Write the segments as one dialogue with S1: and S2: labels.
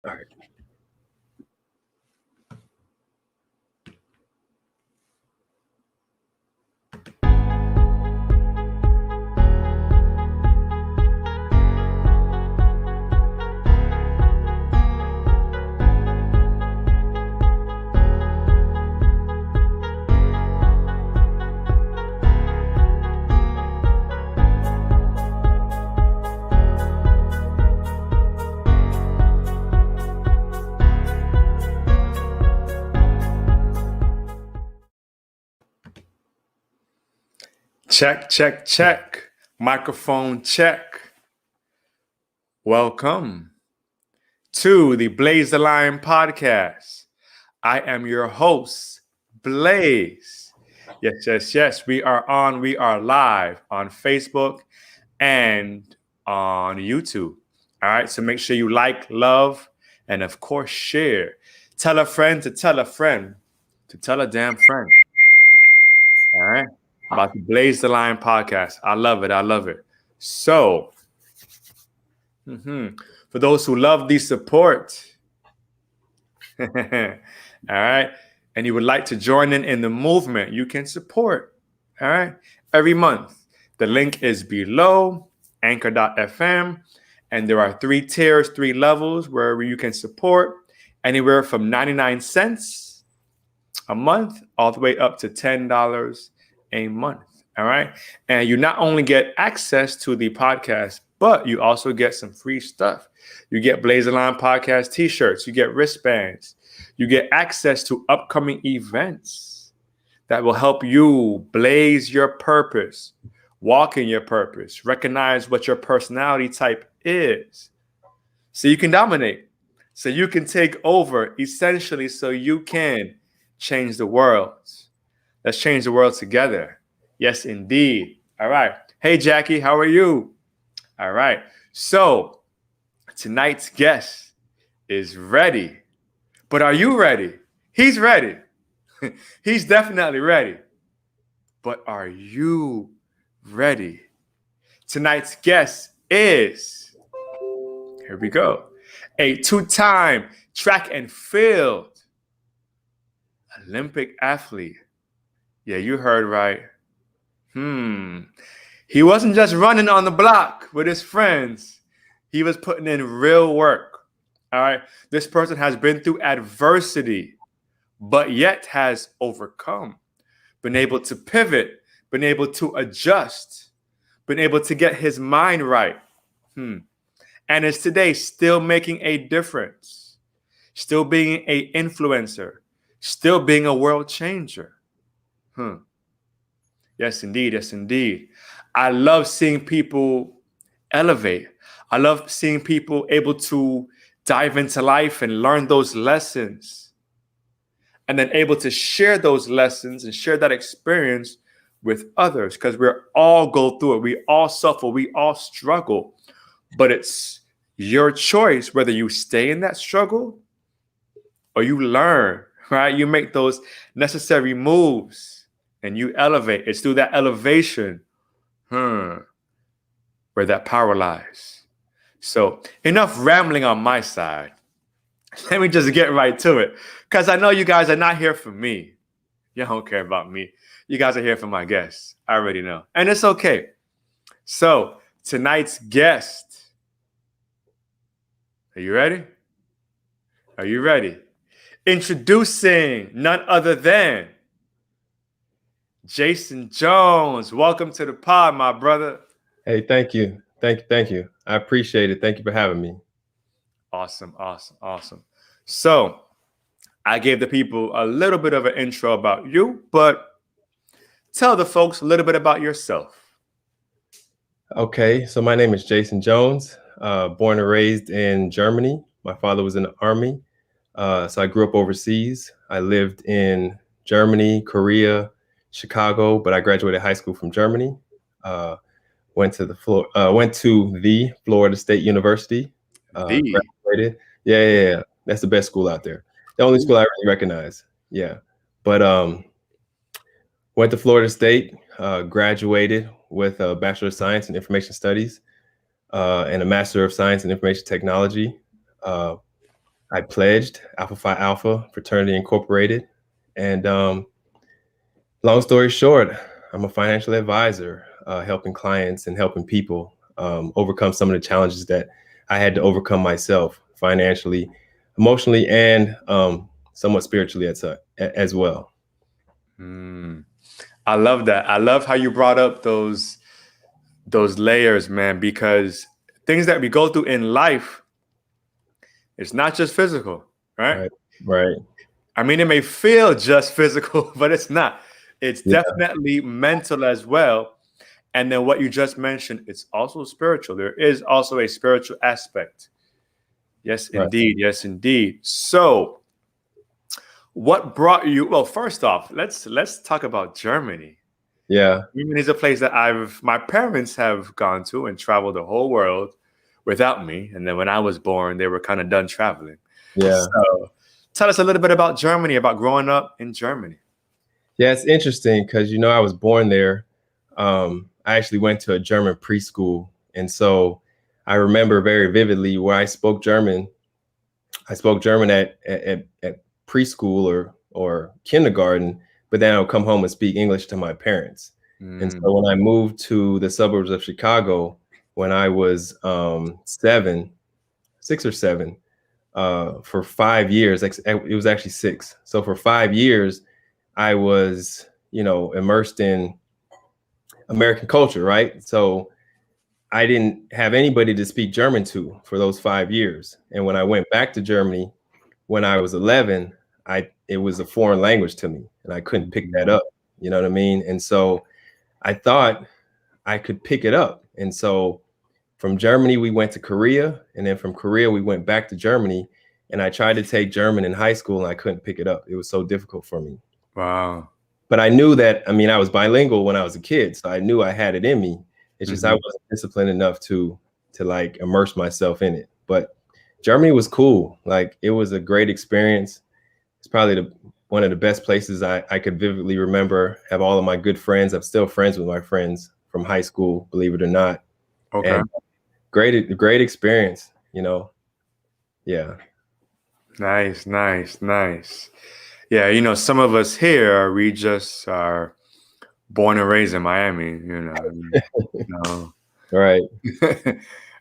S1: All right. Check, check, check. Microphone check. Welcome to the Blazethelion Podcast. I am your host, Blaze. Yes, yes, yes. We are live on Facebook and on YouTube. All right. So make sure you like, love, and of course, share. Tell a friend to tell a friend to tell a damn friend. All right. About the Blazethelion Podcast. I love it. I love it. So, for those who love the support, all right, and you would like to join in the movement, you can support, all right, every month. The link is below, anchor.fm, and there are 3 tiers, 3 levels where you can support anywhere from 99 cents a month all the way up to $10 a month. All right. And you not only get access to the podcast, but you also get some free stuff. You get Blazethelion Podcast t-shirts, you get wristbands, you get access to upcoming events that will help you blaze your purpose, walk in your purpose, recognize what your personality type is, so you can dominate, so you can take over, essentially, so you can change the world. Let's change the world together. Yes, indeed. All right. Hey, Jackie, how are you? All right. So tonight's guest is ready. But are you ready? He's ready. He's definitely ready. But are you ready? Tonight's guest is, here we go, a 2-time track and field Olympic athlete. Yeah, you heard right. He wasn't just running on the block with his friends. He was putting in real work. All right. This person has been through adversity, but yet has overcome, been able to pivot, been able to adjust, been able to get his mind right. And is today still making a difference, still being an influencer, still being a world changer. Yes, indeed. Yes, indeed. I love seeing people elevate. I love seeing people able to dive into life and learn those lessons, and then able to share those lessons and share that experience with others, because we all go through it. We all suffer. We all struggle. But it's your choice whether you stay in that struggle or you learn, right? You make those necessary moves and you elevate. It's through that elevation where that power lies. So enough rambling on my side. Let me just get right to it, because I know you guys are not here for me. You don't care about me. You guys are here for my guests. I already know. And it's okay. So tonight's guest, are you ready? Are you ready? Introducing none other than Jayson Jones. Welcome to the pod, my brother.
S2: Hey, thank you. Thank you. I appreciate it. Thank you for having me.
S1: Awesome. So I gave the people a little bit of an intro about you, but tell the folks a little bit about yourself.
S2: Okay, so my name is Jayson Jones, born and raised in Germany. My father was in the Army, so I grew up overseas. I lived in Germany, Korea, Chicago, but I graduated high school from Germany. Went to the Florida State University. Graduated. Yeah. That's the best school out there. The only school I really recognize. Yeah, but went to Florida State. Graduated with a Bachelor of Science in Information Studies and a Master of Science in Information Technology. I pledged Alpha Phi Alpha Fraternity Incorporated. And long story short, I'm a financial advisor, helping clients and helping people overcome some of the challenges that I had to overcome myself financially, emotionally, and somewhat spiritually as well.
S1: Mm. I love that. I love how you brought up those layers, man, because things that we go through in life, it's not just physical, right?
S2: Right. Right.
S1: I mean, it may feel just physical, but it's not. It's
S2: Yeah.
S1: definitely mental as well. And then what you just mentioned, it's also spiritual. There is also a spiritual aspect. Yes,
S2: Right.
S1: indeed. Yes, indeed. So, what brought you? Well, first off, let's talk about Germany.
S2: Yeah.
S1: Germany is a place that my parents have gone to and traveled the whole world without me. And then when I was born, they were kind of done traveling.
S2: Yeah.
S1: So, tell us a little bit about Germany, about growing up in Germany.
S2: Yeah, it's interesting because, I was born there. I actually went to a German preschool. And so I remember very vividly where I spoke German. I spoke German at preschool or kindergarten, but then I would come home and speak English to my parents. And so when I moved to the suburbs of Chicago, when I was 6 or 7, for 5 years, it was actually 6. So for 5 years, I was, immersed in American culture, right? So I didn't have anybody to speak German to for those 5 years. And when I went back to Germany, when I was 11, it was a foreign language to me, and I couldn't pick that up. You know what I mean? And so I thought I could pick it up. And so from Germany, we went to Korea, and then from Korea, we went back to Germany. And I tried to take German in high school, and I couldn't pick it up. It was so difficult for me.
S1: Wow.
S2: But I knew that, I was bilingual when I was a kid, so I knew I had it in me. It's just I wasn't disciplined enough to like immerse myself in it. But Germany was cool. Like, it was a great experience. It's probably one of the best places I could vividly remember. Have all of my good friends. I'm still friends with my friends from high school, believe it or not.
S1: Okay.
S2: And great experience, Yeah.
S1: Nice. Yeah, some of us here, we just are born and raised in Miami, no,
S2: Right.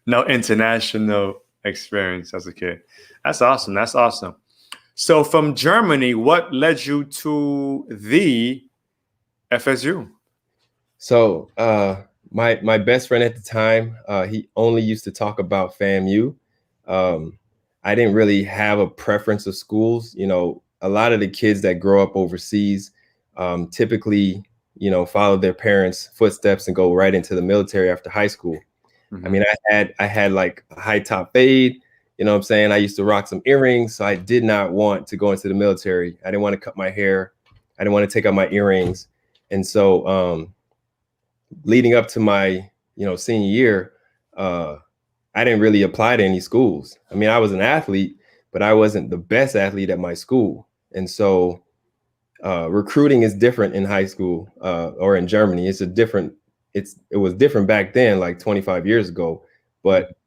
S1: no international experience as a kid. That's awesome. So from Germany, what led you to the FSU?
S2: So my best friend at the time, he only used to talk about FAMU. I didn't really have a preference of schools. A lot of the kids that grow up overseas typically, follow their parents' footsteps and go right into the military after high school.
S1: Mm-hmm.
S2: I had like a high top fade. You know what I'm saying? I used to rock some earrings, so I did not want to go into the military. I didn't want to cut my hair. I didn't want to take out my earrings. And so leading up to my, senior year, I didn't really apply to any schools. I was an athlete, but I wasn't the best athlete at my school. And so recruiting is different in high school or in Germany. It was different back then, like 25 years ago, but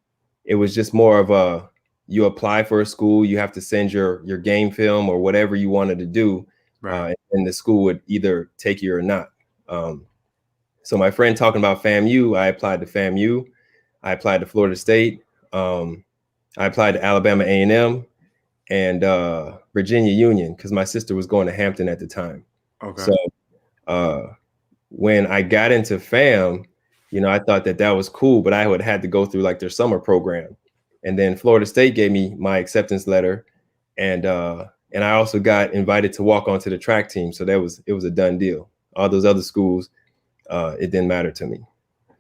S2: it was just more of you apply for a school, you have to send your game film or whatever you wanted to do.
S1: Right.
S2: And the school would either take you or not. So my friend talking about FAMU, I applied to FAMU. I applied to Florida State. I applied to Alabama A&M and Virginia Union because my sister was going to Hampton at the time.
S1: Okay.
S2: So when I got into FAM, I thought that was cool, but I would have had to go through like their summer program. And then Florida State gave me my acceptance letter. And I also got invited to walk onto the track team. So it was a done deal. All those other schools, it didn't matter to me.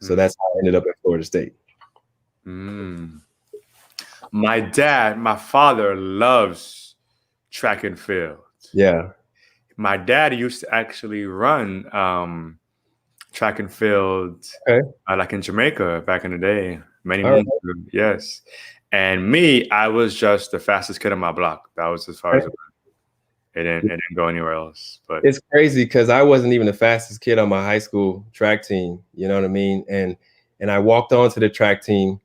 S2: So that's how I ended up at Florida State.
S1: My father loves track and field.
S2: Yeah.
S1: My dad used to actually run track and field, like in Jamaica back in the day, many moons ago. Yes. And me, I was just the fastest kid on my block. That was as far as it went. It didn't go anywhere else. But
S2: it's crazy because I wasn't even the fastest kid on my high school track team. You know what I mean? And I walked onto the track team,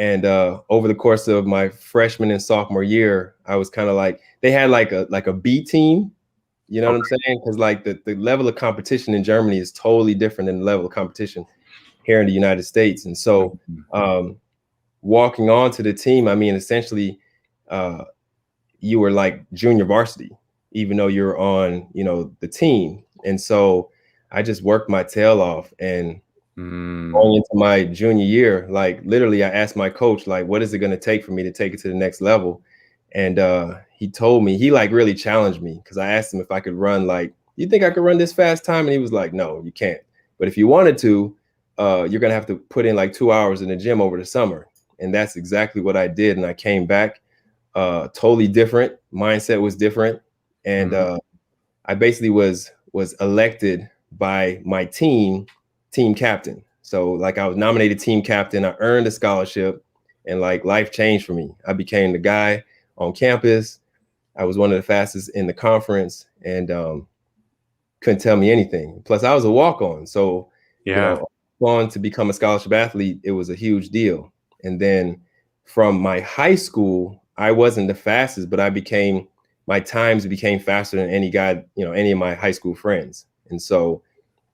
S2: And over the course of my freshman and sophomore year, I was kind of like, they had like a B team, you know what I'm saying? Because like the level of competition in Germany is totally different than the level of competition here in the United States. And so walking on to the team, I mean, essentially, you were like junior varsity, even though you're on, the team. And so I just worked my tail off, and going into my junior year, like literally I asked my coach, like, what is it going to take for me to take it to the next level? And he told me, he like really challenged me, because I asked him if I could run, like, you think I could run this fast time? And he was like, no, you can't. But if you wanted to, you're going to have to put in like 2 hours in the gym over the summer. And that's exactly what I did. And I came back totally different. Mindset was different. And I basically was elected by my team captain. So like I was nominated team captain. I earned a scholarship, and like life changed for me. I became the guy on campus. I was one of the fastest in the conference, and couldn't tell me anything. Plus I was a walk-on. So, going to become a scholarship athlete, it was a huge deal. And then from my high school, I wasn't the fastest, but my times became faster than any guy, any of my high school friends. And so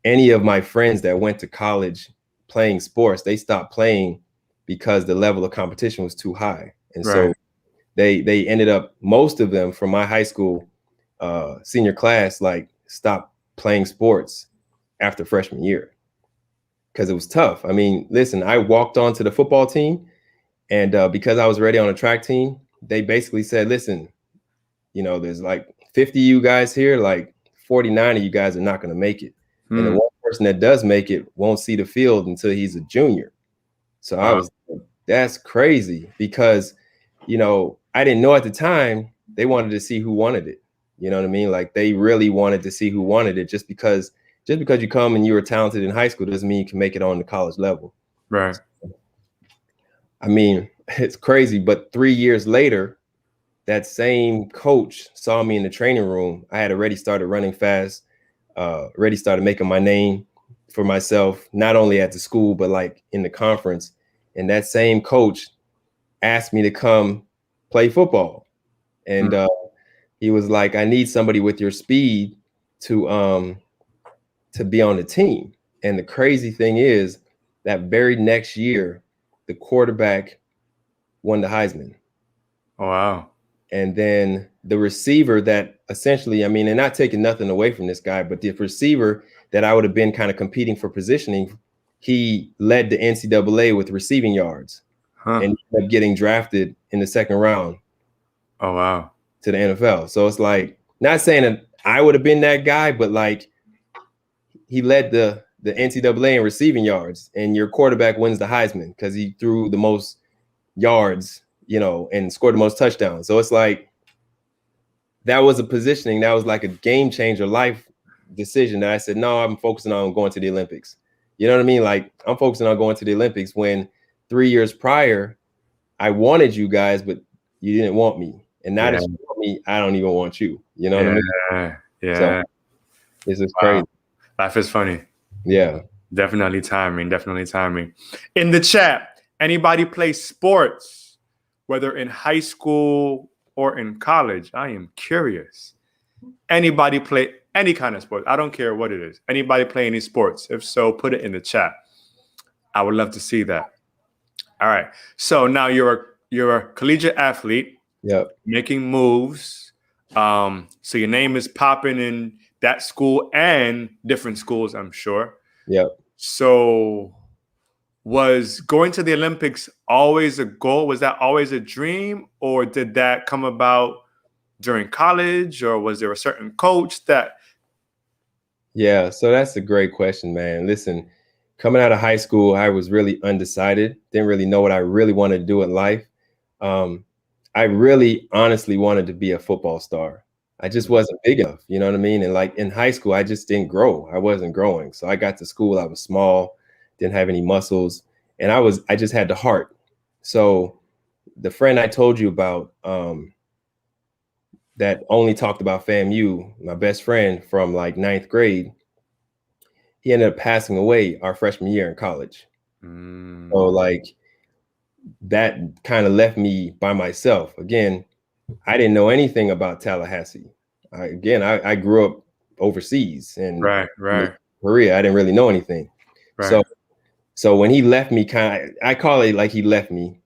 S2: any of my friends that went to college playing sports, they stopped playing because the level of competition was too high. And so they ended up, most of them from my high school senior class, like stopped playing sports after freshman year, because it was tough. I mean, listen, I walked onto the football team, and because I was already on a track team, they basically said, listen, there's like 50 of you guys here, like 49 of you guys are not going to make it. And the one person that does make it won't see the field until he's a junior. So I was like, that's crazy, because, I didn't know at the time they wanted to see who wanted it. You know what I mean? Like they really wanted to see who wanted it. Just because you come and you were talented in high school doesn't mean you can make it on the college level.
S1: Right.
S2: I mean, it's crazy. But 3 years later, that same coach saw me in the training room. I had already started running fast, already started making my name for myself, not only at the school, but like in the conference. And that same coach asked me to come play football. And he was like, I need somebody with your speed to be on the team. And the crazy thing is that very next year, the quarterback won the Heisman.
S1: Oh, wow.
S2: And then the receiver that essentially, I mean, and not taking nothing away from this guy, but the receiver that I would have been kind of competing for positioning, he led the NCAA with receiving yards and ended up getting drafted in the second round.
S1: Oh, wow.
S2: To the NFL. So it's like, not saying that I would have been that guy, but like he led the NCAA in receiving yards, and your quarterback wins the Heisman because he threw the most yards, and scored the most touchdowns. So it's like, that was a positioning. That was like a game changer life decision that I said, no, I'm focusing on going to the Olympics. You know what I mean? Like I'm focusing on going to the Olympics, when 3 years prior, I wanted you guys, but you didn't want me. And now that you want me, I don't even want you. You know what I mean?
S1: Yeah.
S2: So, this is crazy.
S1: Life is funny.
S2: Yeah.
S1: Definitely timing. In the chat, anybody play sports, whether in high school or in college? I am curious. Anybody play any kind of sport? I don't care what it is. Anybody play any sports? If so, put it in the chat. I would love to see that. All right. So now you're a collegiate athlete.
S2: Yep.
S1: Making moves. So your name is popping in that school and different schools, I'm sure.
S2: Yep.
S1: So was going to the Olympics always a goal? Was that always a dream? Or did that come about during college? Or was there a certain coach that?
S2: Yeah, so that's a great question, man. Listen, coming out of high school, I was really undecided. Didn't really know what I really wanted to do in life. I really honestly wanted to be a football star. I just wasn't big enough, you know what I mean? And like in high school, I just didn't grow. I wasn't growing. So I got to school, I was small, didn't have any muscles, and I just had the heart. So the friend I told you about, that only talked about FAMU, my best friend from like ninth grade, he ended up passing away our freshman year in college. So like, that kind of left me by myself. Again, I didn't know anything about Tallahassee. I grew up overseas and
S1: Right.
S2: Korea. I didn't really know anything. So
S1: Right.
S2: so when he left me, I call it like he left me.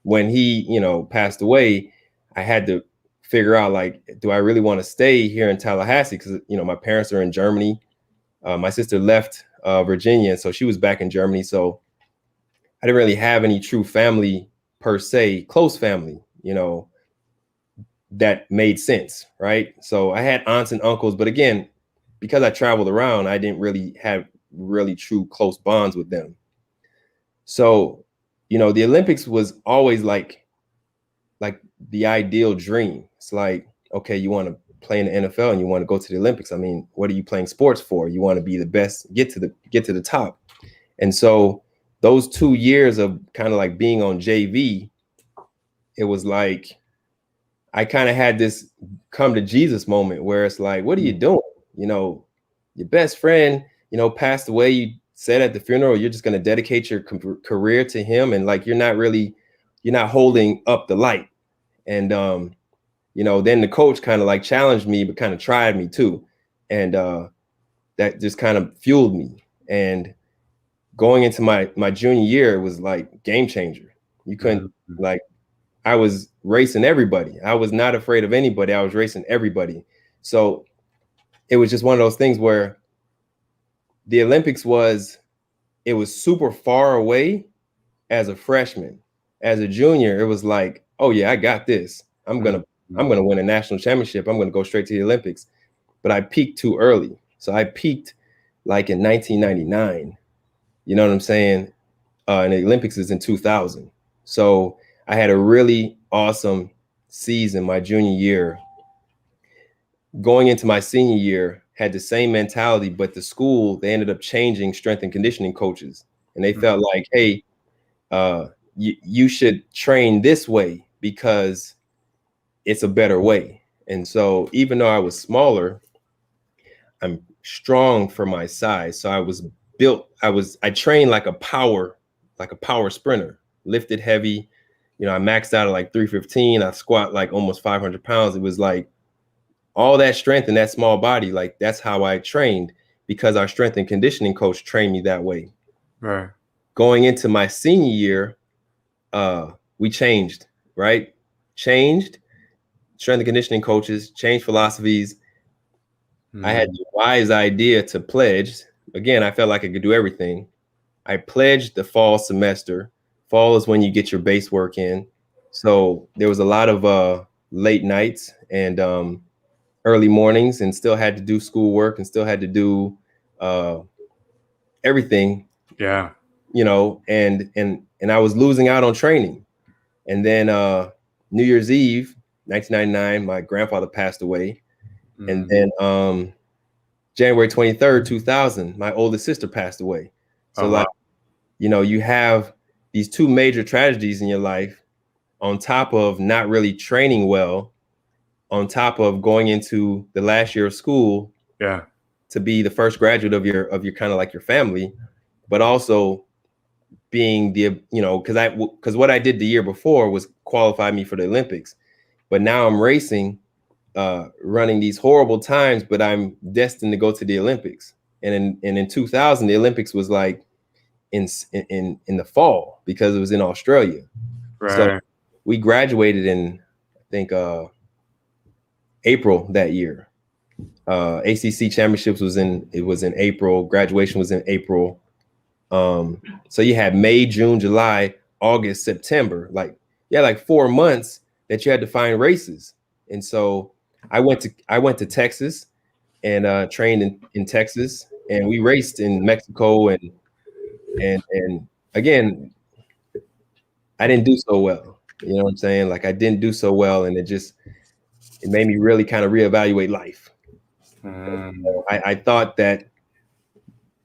S2: When he, passed away, I had to figure out, like, do I really want to stay here in Tallahassee? Because my parents are in Germany. My sister left Virginia, so she was back in Germany. So I didn't really have any true family per se, close family, that made sense, right? So I had aunts and uncles, but again, because I traveled around, I didn't really have really true close bonds with them. So, the Olympics was always like the ideal dream. It's like, okay, you want to play in the NFL and you want to go to the Olympics. I mean, what are you playing sports for? You want to be the best, get to the top. And so those 2 years of kind of like being on JV, it was like I kind of had this come to Jesus moment where it's like, what are you doing? Your best friend, passed away. You said at the funeral, you're just going to dedicate your career to him. And like, you're not holding up the light. And, then the coach kind of like challenged me, but kind of tried me too. And that just kind of fueled me. And going into my junior year, it was like game changer. You couldn't like, I was racing everybody. I was not afraid of anybody. I was racing everybody. So it was just one of those things where the Olympics was super far away as a freshman. As a junior, it was like, oh yeah, I got this. I'm gonna win a national championship. I'm gonna go straight to the Olympics. But I peaked too early. So I peaked like in 1999. You know what I'm saying? And the Olympics is in 2000. So I had a really awesome season my junior year. Going into my senior year, had the same mentality, but the school, they ended up changing strength and conditioning coaches. And they felt like, hey, you should train this way because it's a better way. And so even though I was smaller, I'm strong for my size. So I was built, I trained like a power sprinter, lifted heavy. I maxed out at like 315. I squat like almost 500 pounds. It was like all that strength in that small body. Like that's how I trained because our strength and conditioning coach trained me that way.
S1: Right.
S2: Going into my senior year, we changed, right? Changed strength and conditioning coaches, changed philosophies. I had the wise idea to pledge. Again, I felt like I could do everything. I pledged the fall semester. Fall is when you get your base work in. So there was a lot of late nights and early mornings, and still had to do schoolwork and still had to do everything.
S1: Yeah.
S2: And I was losing out on training. And then New Year's Eve, 1999, my grandfather passed away. And then January 23rd, 2000, my oldest sister passed away. So you have these two major tragedies in your life on top of not really training well, on top of going into the last year of school to be the first graduate of your kind of like your family, but also being because what I did the year before was qualify me for the Olympics. But now I'm racing, running these horrible times, but I'm destined to go to the Olympics. And in 2000, the Olympics was like in the fall because it was in Australia.
S1: Right.
S2: So we graduated in, I think, April that year. ACC championships was in April. Graduation was in April. So you had May, June, July, August, September. Like 4 months that you had to find races. And so I went to Texas and trained in Texas, and we raced in Mexico and again, I didn't do so well. You know what I'm saying? Like I didn't do so well, and it made me really kind of reevaluate life. I thought that,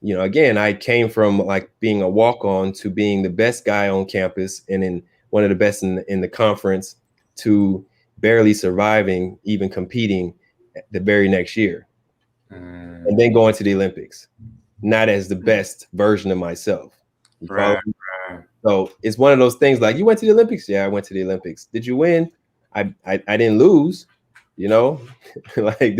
S2: again, I came from like being a walk-on to being the best guy on campus and in one of the best in the conference to barely surviving, even competing the very next year. And then going to the Olympics, not as the best version of myself.
S1: Right.
S2: So it's one of those things like, you went to the Olympics. Yeah, I went to the Olympics. Did you win? I didn't lose, you know, like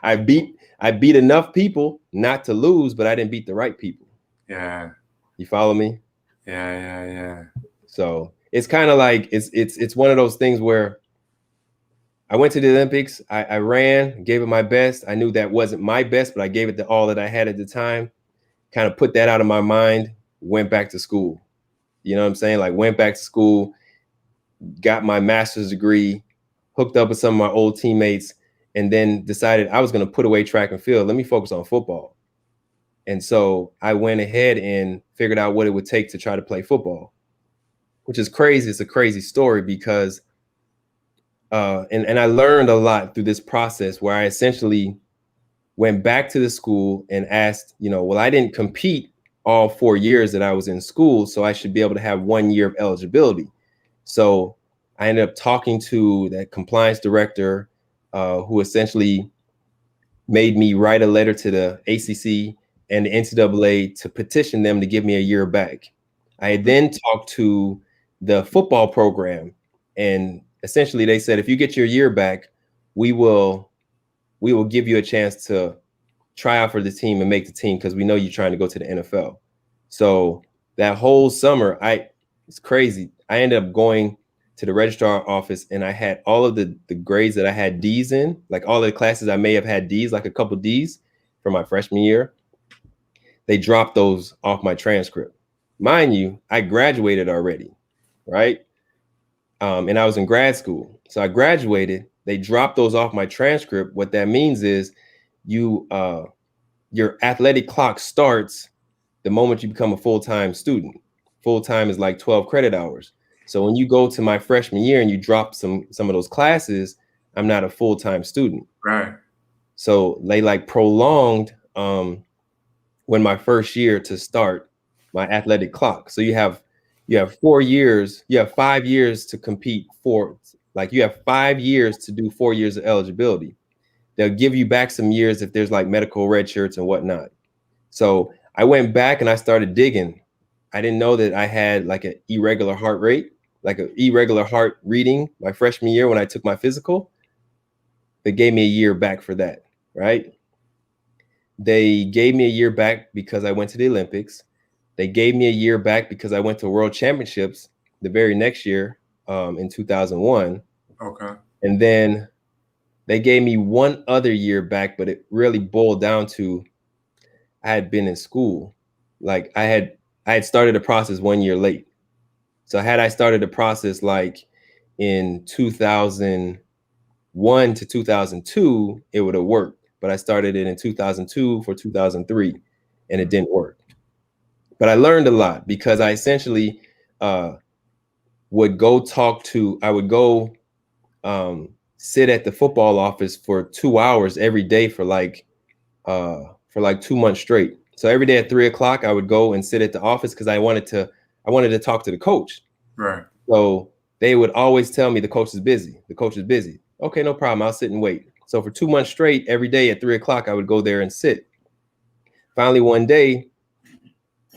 S2: I beat enough people not to lose, but I didn't beat the right people.
S1: Yeah.
S2: You follow me?
S1: Yeah.
S2: So it's kind of like it's one of those things where I went to the Olympics. I ran, gave it my best. I knew that wasn't my best, but I gave it the all that I had at the time. Kind of put that out of my mind. Went back to school. You know what I'm saying? Like went back to school, got my master's degree, hooked up with some of my old teammates, and then decided I was going to put away track and field. Let me focus on football. And so I went ahead and figured out what it would take to try to play football, which is crazy. It's a crazy story because, and I learned a lot through this process where I essentially went back to the school and asked, well, I didn't compete all 4 years that I was in school, so I should be able to have 1 year of eligibility. So I ended up talking to that compliance director, who essentially made me write a letter to the ACC and the NCAA to petition them to give me a year back. I then talked to the football program, and essentially they said, if you get your year back, we will give you a chance to try out for the team and make the team because we know you're trying to go to the NFL. So that whole summer, it's crazy. I ended up going to the registrar office and I had all of the grades that I had D's in, like all the classes I may have had D's, like a couple D's for my freshman year. They dropped those off my transcript. Mind you, I graduated already, right? And I was in grad school. So I graduated. They dropped those off my transcript. What that means is your athletic clock starts the moment you become a full-time student. Full-time is like 12 credit hours. So when you go to my freshman year and you drop some of those classes, I'm not a full-time student.
S1: Right.
S2: So they like prolonged when my first year to start my athletic clock. So you have 4 years, you have 5 years to compete you have 5 years to do 4 years of eligibility. They'll give you back some years if there's like medical red shirts and whatnot. So I went back and I started digging. I didn't know that I had like an irregular heart rate, like an irregular heart reading my freshman year when I took my physical. They gave me a year back for that, right? They gave me a year back because I went to the Olympics. They gave me a year back because I went to World Championships the very next year, in 2001.
S1: Okay.
S2: And then they gave me one other year back, but it really boiled down to I had been in school. Like I had started the process 1 year late. So had I started the process like in 2001 to 2002, it would have worked. But I started it in 2002 for 2003, and it didn't work. But I learned a lot because I essentially would go sit at the football office for 2 hours every day for like 2 months straight. So every day at 3:00, I would go and sit at the office because I wanted to talk to the coach.
S1: Right.
S2: So they would always tell me the coach is busy. The coach is busy. Okay, no problem. I'll sit and wait. So for 2 months straight, every day at 3:00, I would go there and sit. Finally, one day,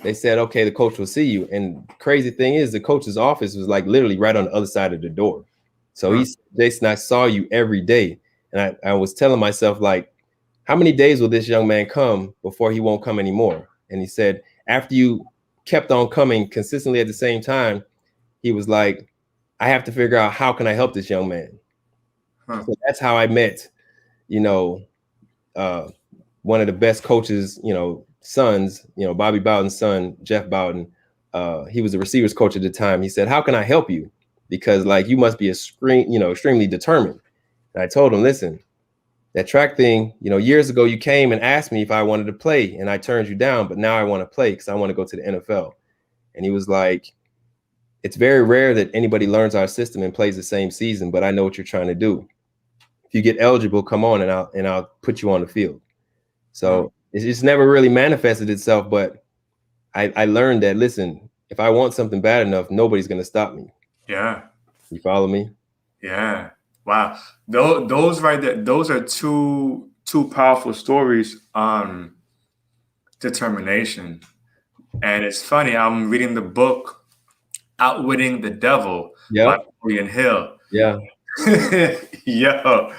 S2: they said, okay, the coach will see you. And the crazy thing is the coach's office was like literally right on the other side of the door. So he said, Jayson, I saw you every day. And I was telling myself, like, how many days will this young man come before he won't come anymore? And he said, after you kept on coming consistently at the same time, he was like, I have to figure out how can I help this young man. So that's how I met, one of the best coaches, sons, Bobby Bowden's son, Jeff Bowden. He was the receivers coach at the time. He said, how can I help you? Because like, you must be extremely determined. And I told him, listen, that track thing, years ago, you came and asked me if I wanted to play and I turned you down, but now I want to play because I want to go to the NFL. And he was like, it's very rare that anybody learns our system and plays the same season, but I know what you're trying to do. If you get eligible, come on and I'll put you on the field. So it's just never really manifested itself, but I learned that, listen, if I want something bad enough, nobody's going to stop me.
S1: Yeah.
S2: You follow me?
S1: Yeah. Wow. Those right there, those are two powerful stories on determination. And it's funny, I'm reading the book Outwitting the Devil by
S2: Yep.
S1: Napoleon Hill.
S2: Yeah.
S1: Yo,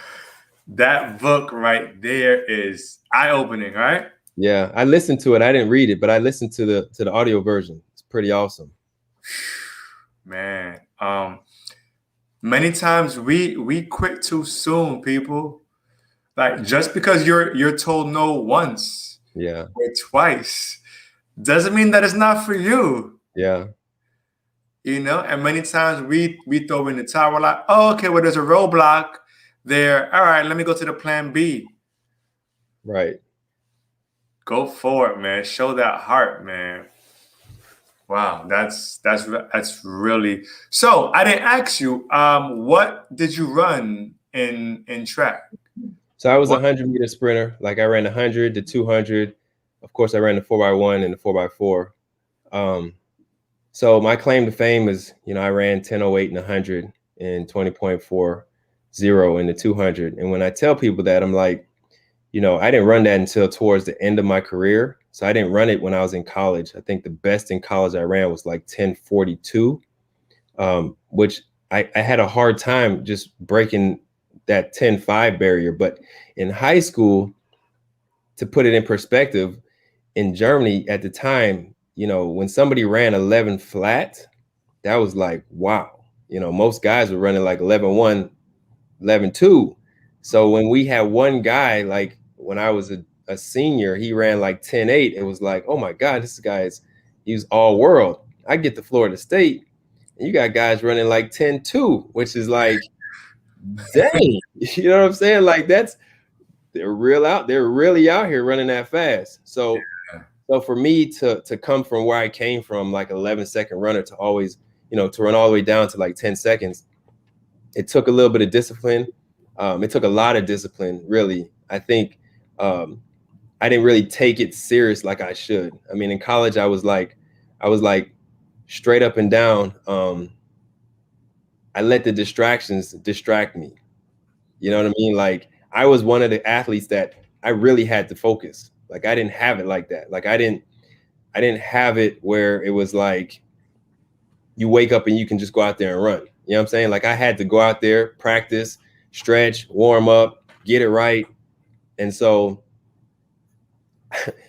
S1: that book right there is eye-opening, right?
S2: Yeah. I listened to it. I didn't read it, but I listened to the audio version. It's pretty awesome.
S1: Man, many times we quit too soon, people. Like just because you're told no once
S2: Yeah.
S1: or twice doesn't mean that it's not for you.
S2: Yeah.
S1: You know, and many times we throw in the towel. We're like, oh, okay, well, there's a roadblock there. All right, let me go to the plan B.
S2: Right.
S1: Go for it, man. Show that heart, man. Wow, that's really. So I didn't ask you, what did you run in track?
S2: So I was a
S1: What?
S2: 100-meter sprinter. Like I ran 100 to 200. Of course, I ran the 4x1 and the 4x4. So my claim to fame is, I ran 10:08 and 100 and 20.40 in the 200. And when I tell people that, I'm like, I didn't run that until towards the end of my career. So I didn't run it when I was in college. I think the best in college I ran was like 10:42, which I had a hard time just breaking that 10:5 barrier. But in high school, to put it in perspective, in Germany at the time, when somebody ran 11 flat, that was like, wow. Most guys were running like 11:1, 11:2. So when we had one guy, like when I was a senior, he ran like 10:8. It was like, oh my God, this guy he's all world. I get to Florida State and you got guys running like 10:2, which is like, dang, you know what I'm saying? Like they're really out here running that fast. So for me to come from where I came from, like 11-second runner to always, to run all the way down to like 10 seconds, it took a little bit of discipline. It took a lot of discipline, really. I think I didn't really take it serious like I should. I mean, in college, I was like straight up and down. I let the distractions distract me. You know what I mean? Like I was one of the athletes that I really had to focus. Like I didn't have it like that. Like I didn't have it where it was like you wake up and you can just go out there and run. You know what I'm saying? Like I had to go out there, practice, stretch, warm up, get it right. And so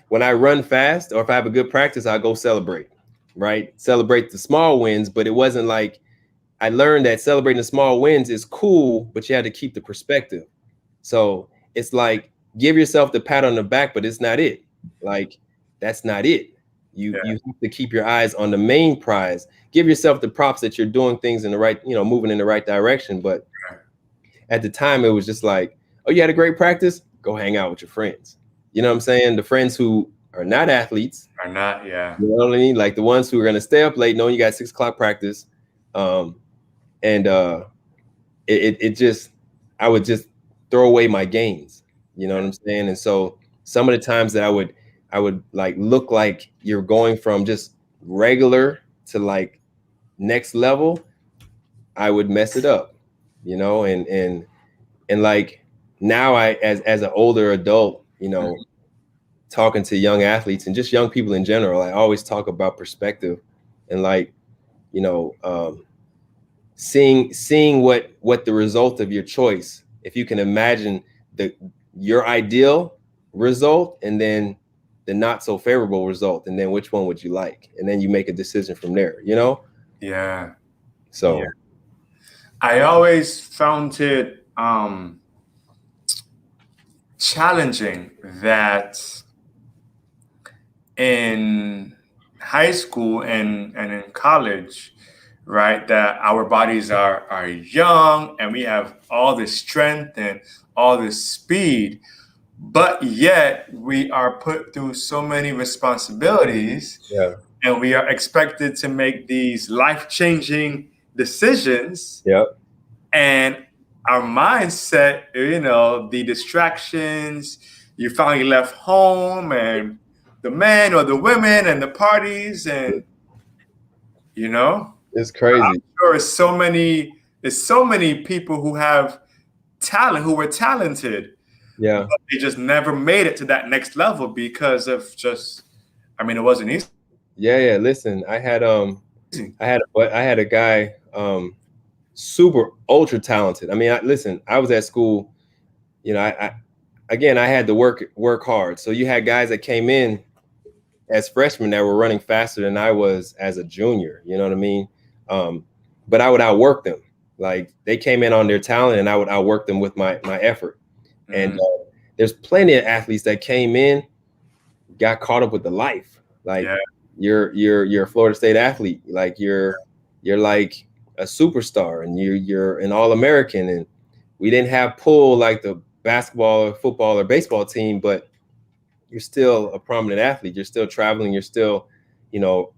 S2: when I run fast or if I have a good practice, I'll go celebrate, right? Celebrate the small wins. But it wasn't like I learned that celebrating the small wins is cool, but you had to keep the perspective. So it's like, give yourself the pat on the back, but it's not it. Like, that's not it. You have to keep your eyes on the main prize. Give yourself the props that you're doing things in the right, moving in the right direction. But at the time, it was just like, oh, you had a great practice? Go hang out with your friends. You know what I'm saying? The friends who are not athletes.
S1: Are not, yeah.
S2: You know what I mean? Like the ones who are going to stay up late knowing you got 6 o'clock practice. It just, I would just throw away my gains. You know what I'm saying? And so some of the times that I would like look like you're going from just regular to like next level, I would mess it up, and like now I, as an older adult, talking to young athletes and just young people in general, I always talk about perspective and like, seeing what the result of your choice, if you can imagine your ideal result and then the not so favorable result, and then which one would you like, and then you make a decision from there.
S1: Yeah.
S2: So
S1: yeah. I always found it challenging that in high school and in college, right, that our bodies are young and we have all this strength and all this speed, but yet we are put through so many responsibilities,
S2: yeah,
S1: and we are expected to make these life-changing decisions.
S2: yeah,
S1: And our mindset, the distractions, you finally left home and the men or the women and the parties, and
S2: it's crazy.
S1: I'm sure there's so many people who have talent, who were talented,
S2: Yeah,
S1: but they just never made it to that next level because of it wasn't easy.
S2: yeah. Listen, I had I had a guy, super ultra talented. I mean, listen, I was at school, you know, again, I had to work hard. So you had guys that came in as freshmen that were running faster than I was as a junior. You know what I mean? But I would outwork them. Like they came in on their talent, and I would outwork them with my effort. And there's plenty of athletes that came in, got caught up with the life. Like you're a Florida State athlete. Like you're like a superstar, and you're an All-American. And we didn't have pull like the basketball or football or baseball team, but you're still a prominent athlete. You're still traveling. You're still,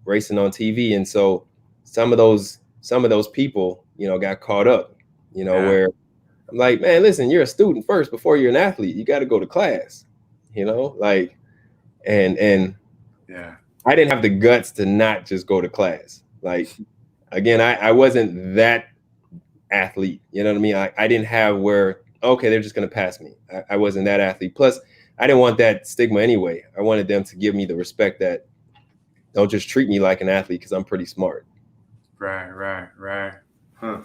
S2: racing on TV. And so some of those people, got caught up, where I'm like, man, listen, you're a student first before you're an athlete. You got to go to class, like, and
S1: yeah,
S2: I didn't have the guts to not just go to class. Like, again, I wasn't that athlete. You know what I mean? I didn't have where, okay, they're just going to pass me. I wasn't that athlete. Plus, I didn't want that stigma anyway. I wanted them to give me the respect that don't just treat me like an athlete because I'm pretty smart.
S1: Right. Huh.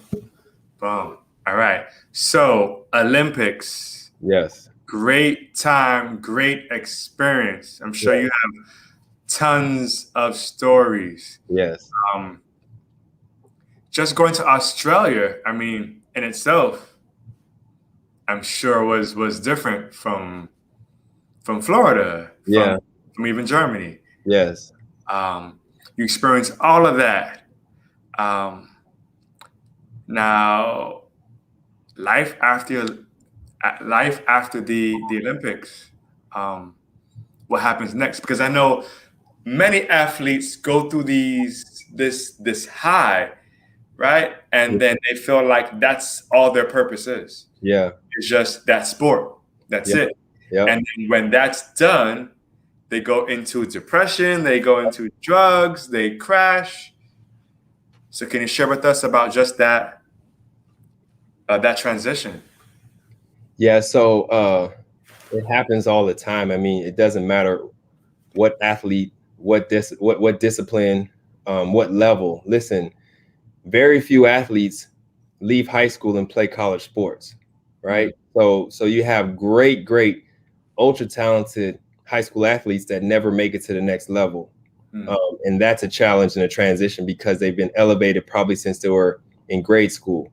S1: Boom. All right. So Olympics.
S2: Yes.
S1: Great time, great experience. I'm sure you have tons of stories.
S2: Yes.
S1: Just going to Australia, I mean, in itself, I'm sure was different from Florida, from even Germany.
S2: Yes.
S1: You experience all of that. Now, life after the Olympics, what happens next? Because I know many athletes go through this high, right? And then they feel like that's all their purpose is.
S2: Yeah.
S1: It's just that sport. That's it.
S2: Yeah.
S1: And then when that's done, they go into depression, they go into drugs, they crash. So can you share with us about just that transition?
S2: Yeah. So it happens all the time. I mean, it doesn't matter what athlete, what discipline, what level. Listen, very few athletes leave high school and play college sports, right? So you have great, ultra talented high school athletes that never make it to the next level. And that's a challenge and a transition because they've been elevated probably since they were in grade school.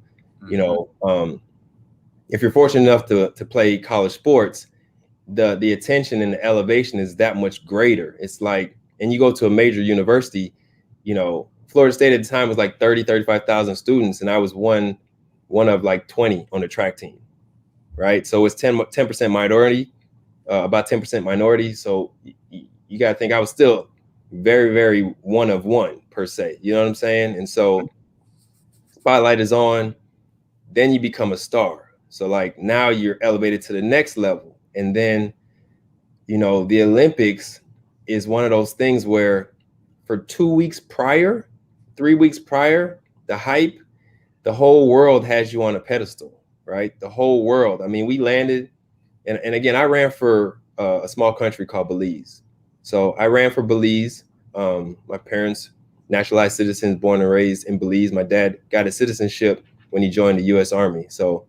S2: If you're fortunate enough to play college sports, the attention and the elevation is that much greater. It's like, and you go to a major university, Florida State at the time was like 35,000 students, and I was one of like 20 on the track team, right? So it's 10% minority, about 10% minority. So you got to think I was still very, very one of one per se. You know what I'm saying? And so spotlight is on, then you become a star. So like now you're elevated to the next level. And then, the Olympics is one of those things where for 2 weeks prior, 3 weeks prior, the hype, the whole world has you on a pedestal, right? The whole world. I mean, we landed, and again, I ran for a small country called Belize. So I ran for Belize. My parents, naturalized citizens, born and raised in Belize. My dad got his citizenship when he joined the U.S. Army. So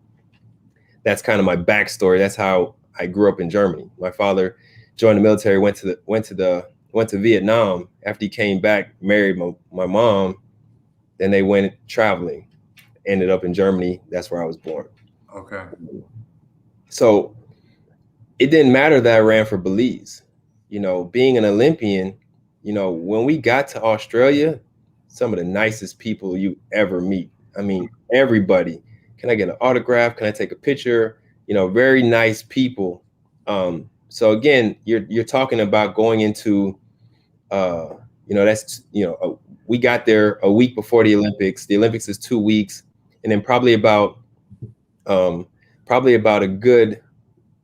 S2: that's kind of my backstory. That's how I grew up in Germany. My father joined the military, went to Vietnam. After he came back, married my mom. Then they went traveling, ended up in Germany. That's where I was born.
S1: Okay.
S2: So it didn't matter that I ran for Belize. Being an Olympian, when we got to Australia, some of the nicest people you ever meet. I mean, everybody. Can I get an autograph? Can I take a picture? Very nice people. So again, you're talking about going into, we got there a week before the Olympics. The Olympics is 2 weeks, and then probably about a good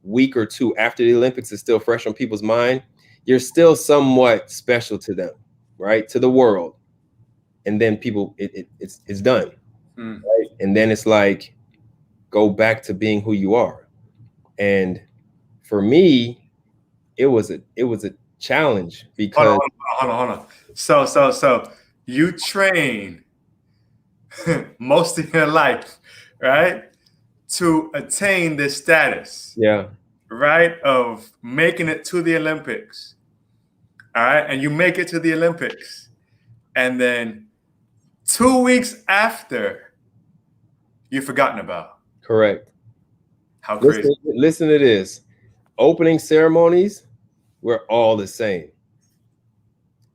S2: week or two after the Olympics is still fresh on people's mind. You're still somewhat special to them, right? To the world, and then people, it's done, right? And then it's like, go back to being who you are. And for me, it was a challenge because
S1: hold on. So you train most of your life, right, to attain this status,
S2: Yeah.
S1: right, of making it to the Olympics. All right. And you make it to the Olympics. And then 2 weeks after, you're forgotten about.
S2: Correct.
S1: How crazy.
S2: Listen to this. Opening ceremonies, we're all the same.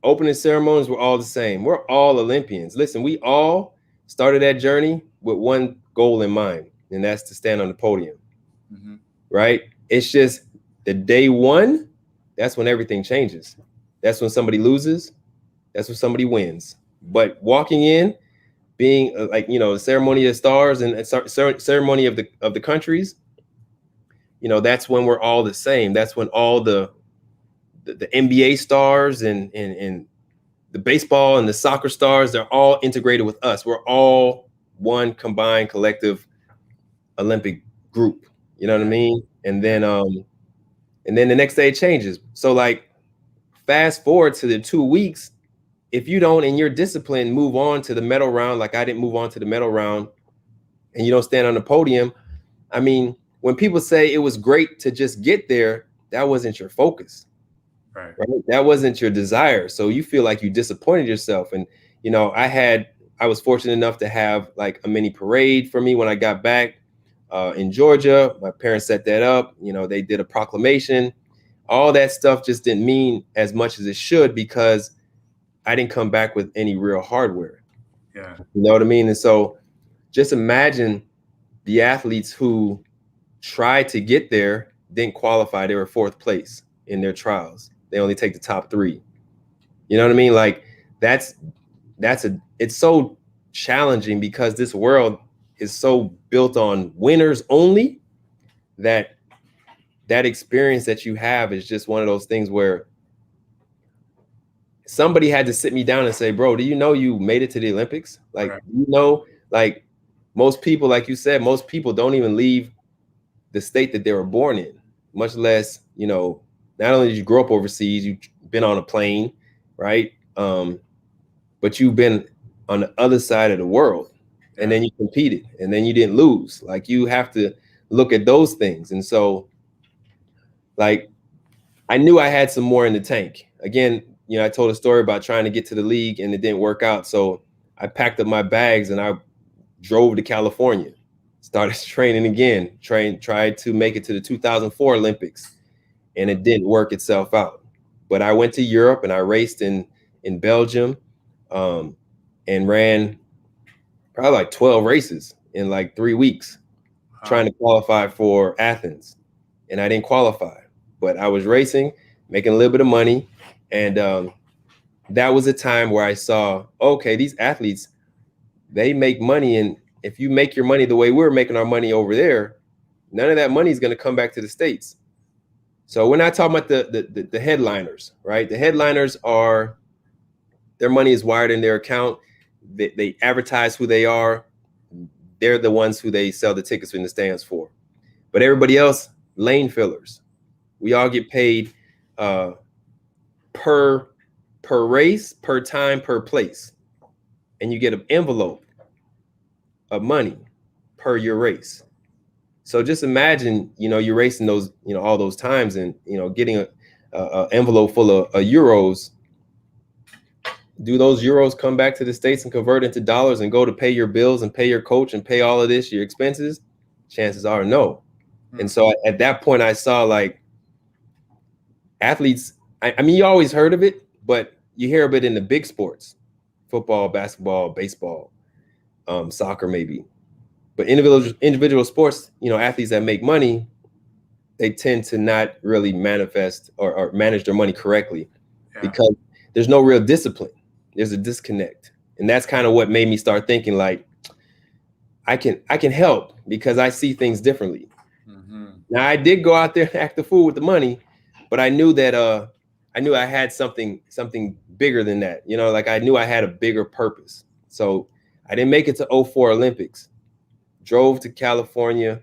S2: Opening ceremonies, we're all the same. We're all Olympians. Listen, we all started that journey with one goal in mind, and that's to stand on the podium.
S1: Mm-hmm.
S2: Right? It's just the day one, that's when everything changes. That's when somebody loses. That's when somebody wins. But walking in, being like, the ceremony of stars and ceremony of the countries, that's when we're all the same. That's when all the NBA stars and the baseball and the soccer stars, they're all integrated with us. We're all one combined collective Olympic group. You know what I mean? And then the next day it changes. So like fast forward to the 2 weeks, if you don't in your discipline move on to the medal round, like I didn't move on to the medal round, and you don't stand on the podium, I mean, when people say it was great to just get there, that wasn't your focus.
S1: Right.
S2: That wasn't your desire. So you feel like you disappointed yourself. And, I was fortunate enough to have like a mini parade for me when I got back in Georgia. My parents set that up. They did a proclamation. All that stuff just didn't mean as much as it should because I didn't come back with any real hardware.
S1: Yeah.
S2: You know what I mean? And so just imagine the athletes who tried to get there, didn't qualify. They were fourth place in their trials. They only take the top 3. You know what I mean? Like it's so challenging because this world is so built on winners only that experience that you have is just one of those things where somebody had to sit me down and say, bro, do you know you made it to the Olympics? Like,
S1: right.
S2: Like most people, like you said, most people don't even leave the state that they were born in, much less, not only did you grow up overseas, you've been on a plane, right? But you've been on the other side of the world, and then you competed, and then you didn't lose. Like you have to look at those things. And so, like, I knew I had some more in the tank. Again, I told a story about trying to get to the league and it didn't work out. So I packed up my bags and I drove to California, started training again, tried to make it to the 2004 Olympics, and it didn't work itself out. But I went to Europe and I raced in Belgium and ran probably like 12 races in like 3 weeks, trying to qualify for Athens. And I didn't qualify, but I was racing, making a little bit of money. And that was a time where I saw, okay, these athletes, they make money. And if you make your money the way we're making our money over there, none of that money is going to come back to the States. So we're not talking about the headliners, right? The headliners are, their money is wired in their account. They advertise who they are. They're the ones who they sell the tickets in the stands for. But everybody else, lane fillers. We all get paid per race, per time, per place. And you get an envelope of money per your race. So just imagine, you're racing those, all those times and, getting a envelope full of euros. Do those euros come back to the States and convert into dollars and go to pay your bills and pay your coach and pay all of this, your expenses? Chances are no. And so at that point, I saw like athletes. I mean, you always heard of it, but you hear of it in the big sports, football, basketball, baseball, soccer, maybe. But individual sports, athletes that make money, they tend to not really manifest or manage their money correctly because there's no real discipline. There's a disconnect. And that's kind of what made me start thinking like, I can help because I see things differently. Mm-hmm. Now I did go out there and act the fool with the money, but I knew that I had something bigger than that. Like I knew I had a bigger purpose. So I didn't make it to 2004 Olympics. Drove to California,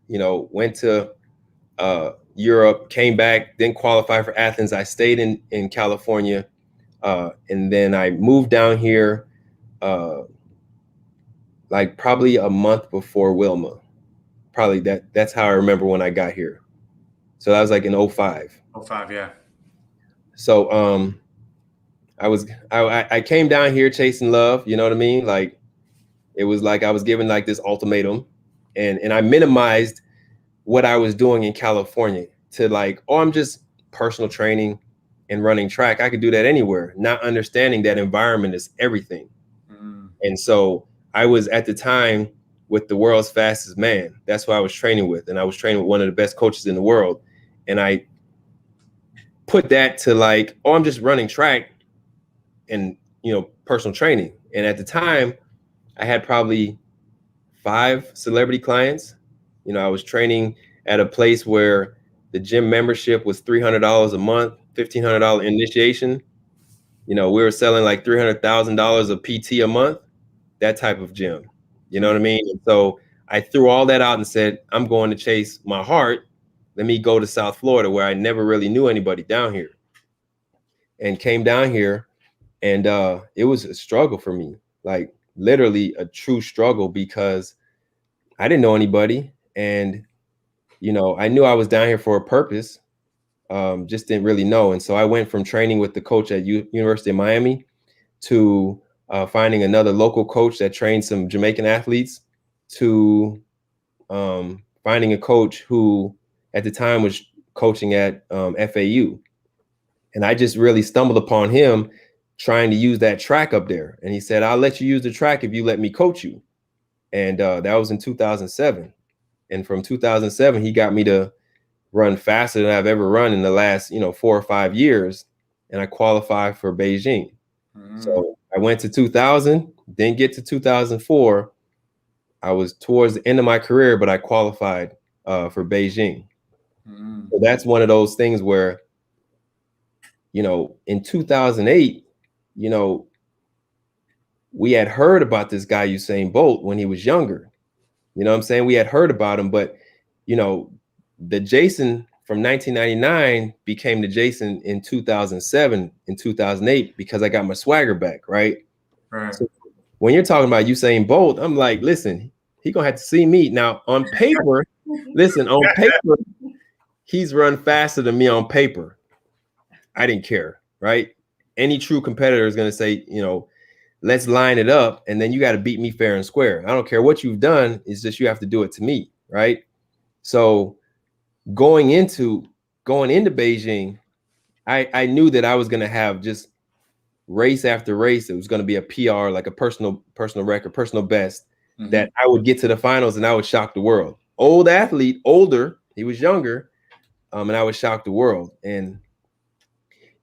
S2: went to Europe, came back, didn't qualify for Athens. I stayed in California And then I moved down here like probably a month before Wilma. Probably that's how I remember when I got here. So that was like in 05.
S1: 05, yeah.
S2: So I came down here chasing love, you know what I mean? Like it was like I was given like this ultimatum, and I minimized what I was doing in California to like, oh, I'm just personal training and running track. I could do that anywhere, not understanding that environment is everything. And so I was at the time with the world's fastest man. That's who I was training with. And I was training with one of the best coaches in the world. And I put that to like, oh, I'm just running track and, personal training. And at the time, I had probably 5 celebrity clients. I was training at a place where the gym membership was $300 a month, $1,500 initiation. We were selling like $300,000 of PT a month, that type of gym. You know what I mean? And so I threw all that out and said, I'm going to chase my heart. Let me go to South Florida, where I never really knew anybody down here, and came down here. And it was a struggle for me, like literally a true struggle, because I didn't know anybody. And, I knew I was down here for a purpose, just didn't really know. And so I went from training with the coach at University of Miami to finding another local coach that trained some Jamaican athletes, to finding a coach who at the time was coaching at FAU. And I just really stumbled upon him trying to use that track up there. And he said, I'll let you use the track if you let me coach you. And that was in 2007. And from 2007, he got me to run faster than I've ever run in the last, 4 or 5 years. And I qualified for Beijing. So I went to 2000, didn't get to 2004. I was towards the end of my career, but I qualified for Beijing. So that's one of those things where, in 2008, we had heard about this guy, Usain Bolt, when he was younger. You know what I'm saying? We had heard about him, but, the Jayson from 1999 became the Jayson in 2007 and 2008 because I got my swagger back, right?
S1: Right.
S2: So when you're talking about Usain Bolt, I'm like, listen, he gonna have to see me. Now on paper, on paper, he's run faster than me on paper. I didn't care, right? Any true competitor is gonna say, let's line it up, and then you got to beat me fair and square. I don't care what you've done, it's just you have to do it to me, right? So going into Beijing, I knew that I was going to have just race after race. It was going to be a PR, like a personal record, personal best, that I would get to the finals and I would shock the world. Old athlete, older, he was younger, and I would shock the world. And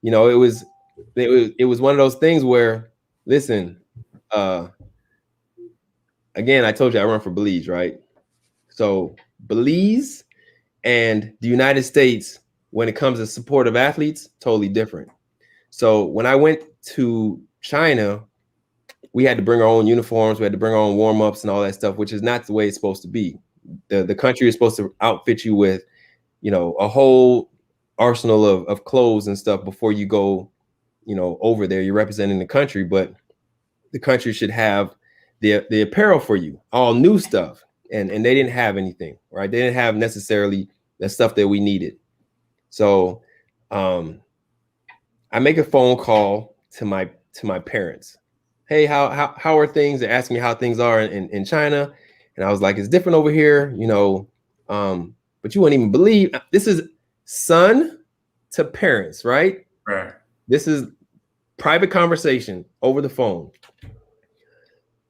S2: it was one of those things where, listen, again, I told you I run for Belize, right? So Belize and the United States, when it comes to support of athletes, totally different. So when I went to China, we had to bring our own uniforms, we had to bring our own warm-ups and all that stuff, which is not the way it's supposed to be. The country is supposed to outfit you with, a whole arsenal of clothes and stuff before you go, over there. You're representing the country, but the country should have the apparel for you, all new stuff. And they didn't have anything, right? They didn't have necessarily the stuff that we needed. So I make a phone call to my parents. Hey, how are things? They asked me how things are in China. And I was like, it's different over here, but you wouldn't even believe, this is son to parents, right?
S1: Right.
S2: This is private conversation over the phone.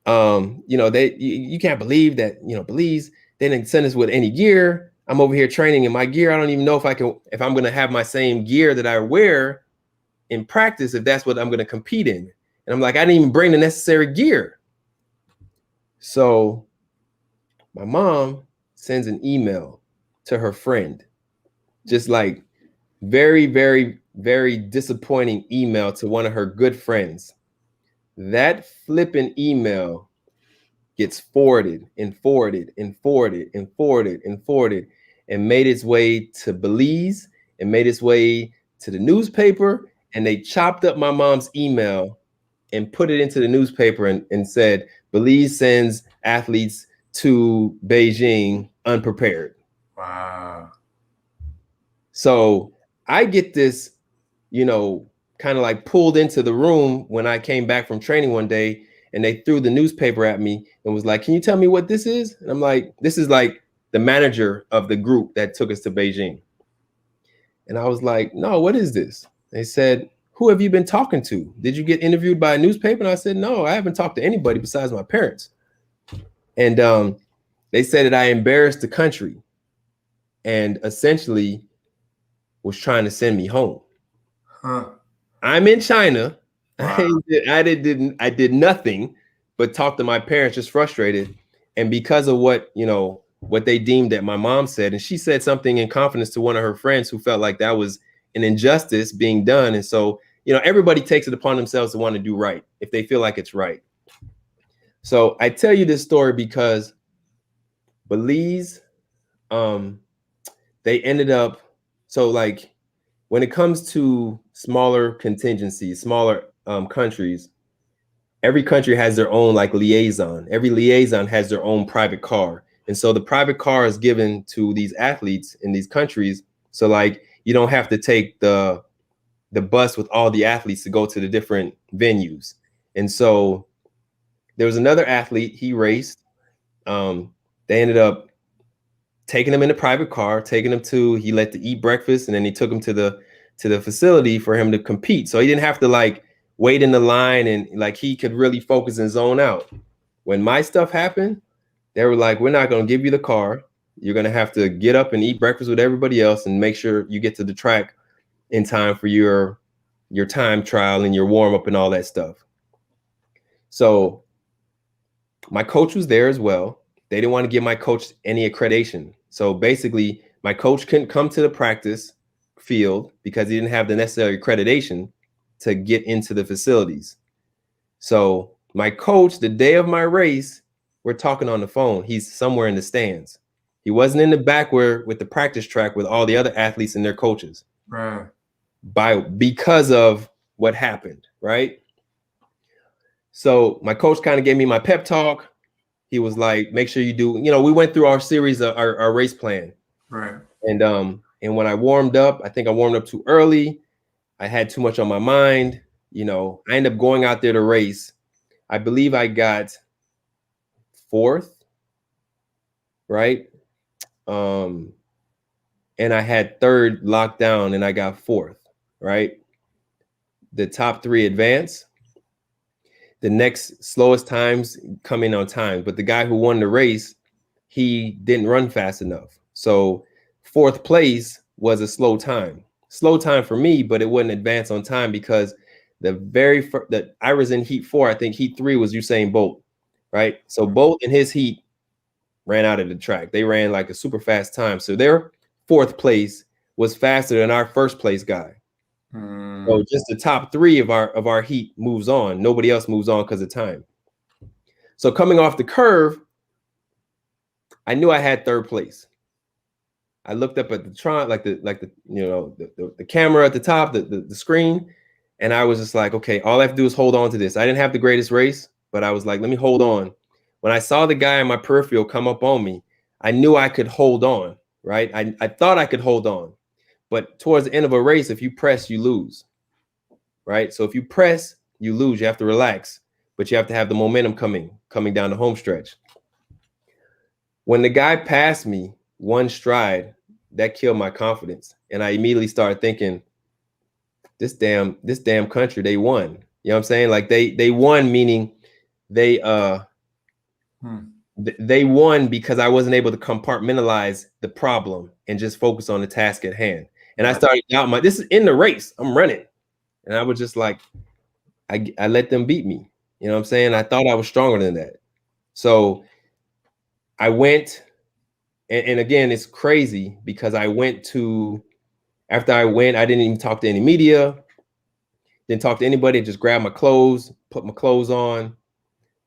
S2: You can't believe that, Belize, they didn't send us with any gear. I'm over here training in my gear. I don't even know if I'm going to have my same gear that I wear in practice, if that's what I'm going to compete in. And I'm like, I didn't even bring the necessary gear. So my mom sends an email to her friend, just like very, very, very disappointing email to one of her good friends. That flipping email gets forwarded and forwarded and forwarded and forwarded and forwarded, and made its way to Belize and made its way to the newspaper and they chopped up my mom's email and put it into the newspaper and said, Belize sends athletes to Beijing unprepared.
S1: Wow.
S2: So I get this, kind of like pulled into the room when I came back from training one day, and they threw the newspaper at me and was like, can you tell me what this is? And I'm like, this is like the manager of the group that took us to Beijing. And I was like, no, what is this? They said, who have you been talking to? Did you get interviewed by a newspaper? And I said, no, I haven't talked to anybody besides my parents. And they said that I embarrassed the country and essentially was trying to send me home.
S1: Huh.
S2: I'm in China.
S1: Wow.
S2: I did nothing but talk to my parents, just frustrated. And because of what they deemed that my mom said, and she said something in confidence to one of her friends who felt like that was an injustice being done. And so, everybody takes it upon themselves to want to do right if they feel like it's right. So I tell you this story because Belize, they ended up, so like when it comes to smaller contingencies, smaller countries, every country has their own like liaison. Every liaison has their own private car. And so the private car is given to these athletes in these countries. So like you don't have to take the bus with all the athletes to go to the different venues. And so there was another athlete, he raced. They ended up taking him in a private car, he let to eat breakfast, and then he took him to the facility for him to compete. So he didn't have to like wait in the line, and like he could really focus and zone out. When my stuff happened, they were like, we're not going to give you the car. You're going to have to get up and eat breakfast with everybody else and make sure you get to the track in time for your time trial and your warm up and all that stuff. So my coach was there as well. They didn't want to give my coach any accreditation. So basically, my coach couldn't come to the practice field because he didn't have the necessary accreditation to get into the facilities. So my coach, the day of my race, we're talking on the phone. He's somewhere in the stands. He wasn't in the back with the practice track with all the other athletes and their coaches.
S1: Right.
S2: Because of what happened, right? So my coach kind of gave me my pep talk. He was like, make sure you do, we went through our series, our race plan.
S1: Right.
S2: And when I warmed up, I think I warmed up too early. I had too much on my mind. I ended up going out there to race. I believe I got 4th, right? And I had 3rd locked down and I got 4th, right? The top 3 advance. The next slowest times coming on time. But the guy who won the race, he didn't run fast enough. So 4th place was a slow time. Slow time for me, but it wouldn't advance on time because that I was in heat 4. I think heat 3 was Usain Bolt, right? So Bolt in his heat ran out of the track. They ran like a super fast time. So their 4th place was faster than our 1st place guy. So just the top 3 of our heat moves on. Nobody else moves on because of time. So coming off the curve, I knew I had 3rd place. I looked up at the the camera at the top, the screen, and I was just like, okay, all I have to do is hold on to this. I didn't have the greatest race, but I was like, let me hold on. When I saw the guy in my peripheral come up on me, I knew I could hold on, right? I thought I could hold on. But towards the end of a race, if you press, you lose, right? So if you press, you lose. You have to relax, but you have to have the momentum coming down the home stretch. When the guy passed me one stride, that killed my confidence. And I immediately started thinking, this damn country, they won. You know what I'm saying? Like they won, meaning they won because I wasn't able to compartmentalize the problem and just focus on the task at hand. And I started doubting this is in the race. I'm running. And I was just like, I let them beat me. You know what I'm saying? I thought I was stronger than that. So I went, and again, it's crazy because after I went, I didn't even talk to any media, didn't talk to anybody, just grabbed my clothes, put my clothes on,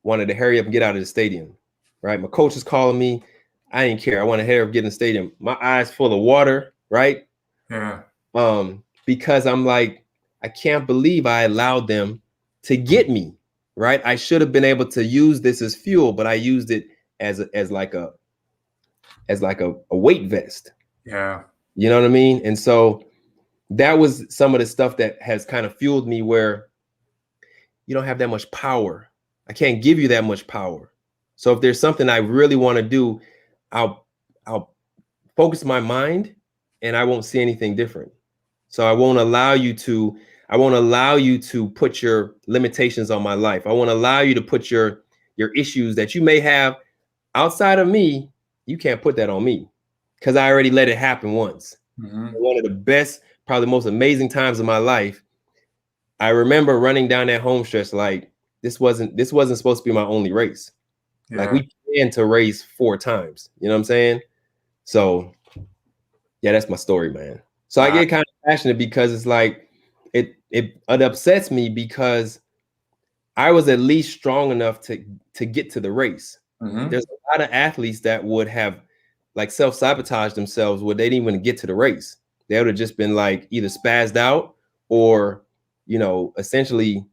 S2: wanted to hurry up and get out of the stadium, right? My coach is calling me. I didn't care. I want to hurry up, get in the stadium. My eyes full of water, right?
S1: Yeah.
S2: Because I'm like, I can't believe I allowed them to get me, right? I should have been able to use this as fuel, but I used it as like a weight vest.
S1: Yeah.
S2: You know what I mean? And so that was some of the stuff that has kind of fueled me, where you don't have that much power. I can't give you that much power. So if there's something I really want to do, I'll focus my mind and I won't see anything different. So I won't allow you to put your limitations on my life. I won't allow you to put your issues that you may have outside of me. You can't put that on me, because I already let it happen once.
S1: Mm-hmm.
S2: One of the best, probably the most amazing times of my life. I remember running down that home stretch like this wasn't supposed to be my only race.
S1: Yeah.
S2: Like, we planned to race 4 times. You know what I'm saying? So yeah, that's my story, man. So I get kind of passionate because it's like it upsets me, because I was at least strong enough to get to the race.
S1: Mm-hmm.
S2: There's a lot of athletes that would have like self-sabotaged themselves where they didn't even get to the race. They would have just been like either spazzed out or, you know, essentially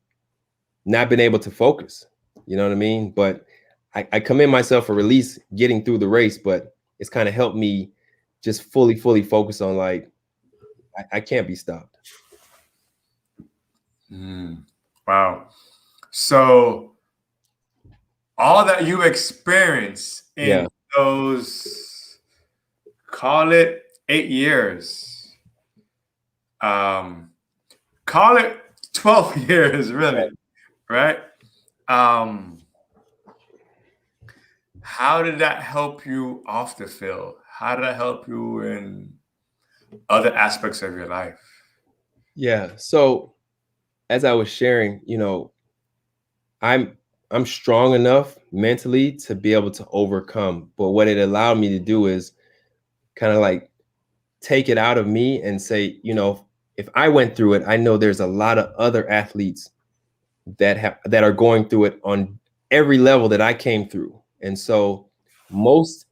S2: not been able to focus. You know what I mean? But I commend myself for at least getting through the race, but it's kind of helped me just fully focus on like, I can't be stopped.
S1: Wow. So all that you experienced in those, call it 8 years, call it 12 years, really, right? How did that help you off the field? How did that help you in other aspects of your life?
S2: Yeah. So as I was sharing, you know, I'm strong enough mentally to be able to overcome. But what it allowed me to do is kind of like take it out of me and say, you know, if I went through it, I know there's a lot of other athletes that are going through it on every level that I came through. And so most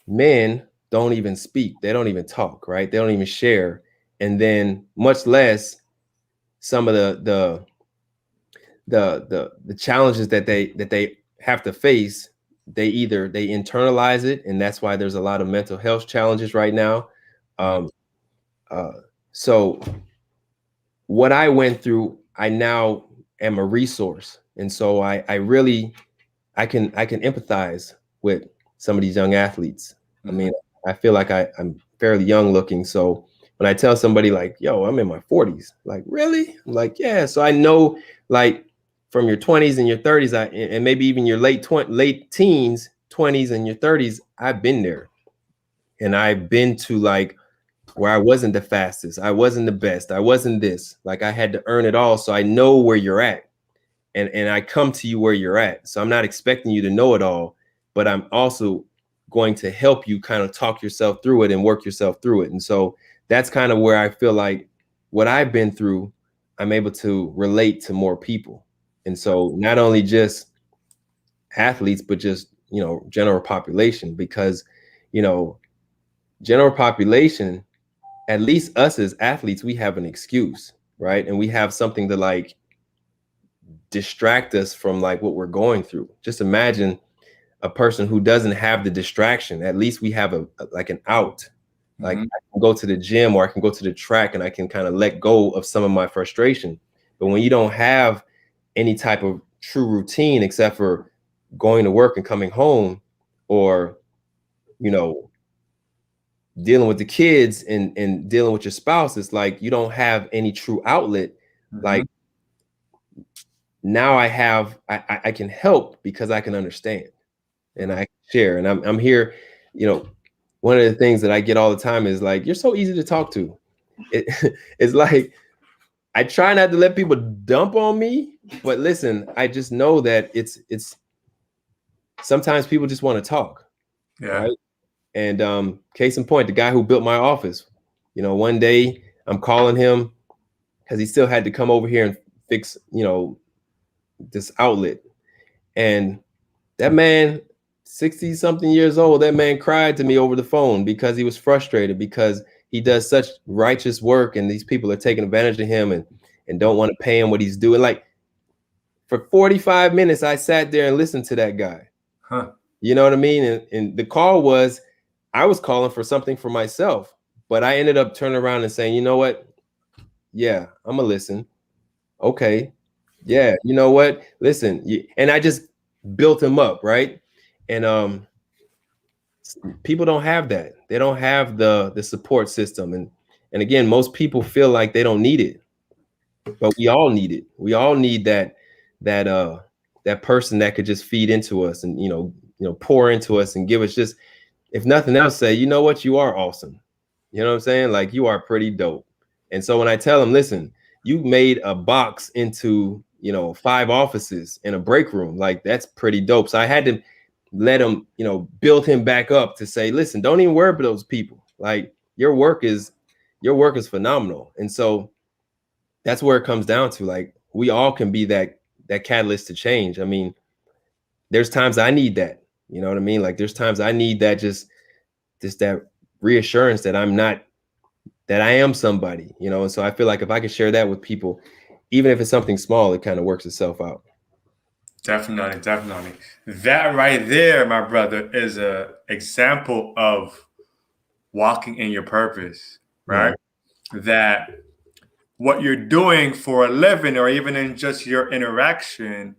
S2: men don't even speak. They don't even talk, right? They don't even share. And then much less some of the challenges that they have to face, they internalize it, and that's why there's a lot of mental health challenges right now. So what I went through, I now am a resource, and so I can empathize with some of these young athletes. I mean, I feel like I'm fairly young looking, so when I tell somebody like, yo, I'm in my 40s, like, really? I'm like, yeah. So I know, like, from your 20s and your 30s, and maybe even your late teens, 20s and your 30s, I've been there. And I've been to like where I wasn't the fastest, I wasn't the best, I wasn't this. Like, I had to earn it all. So I know where you're at. And I come to you where you're at. So I'm not expecting you to know it all, but I'm also going to help you kind of talk yourself through it and work yourself through it. And so that's kind of where I feel like what I've been through, I'm able to relate to more people. And so not only just athletes, but just, you know, general population, because, you know, general population, at least us as athletes, we have an excuse, right? And we have something to like distract us from like what we're going through. Just imagine a person who doesn't have the distraction. At least we have like an out. Like, I can go to the gym or I can go to the track and I can kind of let go of some of my frustration. But when you don't have any type of true routine except for going to work and coming home, or, you know, dealing with the kids and dealing with your spouse, it's like you don't have any true outlet. Like, now I can help because I can understand and I share, and I'm here. You know, one of the things that I get all the time is like, you're so easy to talk to. It's like, I try not to let people dump on me, but listen, I just know that it's sometimes people just want to talk.
S1: Yeah.
S2: Right. And case in point, the guy who built my office, you know, one day I'm calling him because he still had to come over here and fix, you know, this outlet. And that man, 60 something years old, that man cried to me over the phone because he was frustrated because he does such righteous work and these people are taking advantage of him. and don't want to pay him what he's doing. Like for 45 minutes, I sat there and listened to that guy.
S1: Huh.
S2: You know what I mean? And the call was, I was calling for something for myself, but I ended up turning around and saying, you know what? Yeah, I'm gonna listen. Okay. Yeah, you know what? Listen, and I just built him up, right? And people don't have that. They don't have the support system. And again, most people feel like they don't need it, but we all need it. We all need that person that could just feed into us and pour into us and give us just, if nothing else, say, you know what, you are awesome. You know what I'm saying? Like, you are pretty dope. And so when I tell them, listen, you made a box into 5 offices in a break room, like, that's pretty dope. So I had to let him, build him back up to say, listen, don't even worry about those people. Like, your work is phenomenal. And so that's where it comes down to, like, we all can be that catalyst to change. I mean, there's times I need that, you know what I mean? Like, there's times I need that, just that reassurance that I am somebody, And so I feel like if I can share that with people, even if it's something small, it kind of works itself out.
S1: Definitely. That right there, my brother, is a example of walking in your purpose, right? Yeah. That what you're doing for a living, or even in just your interaction,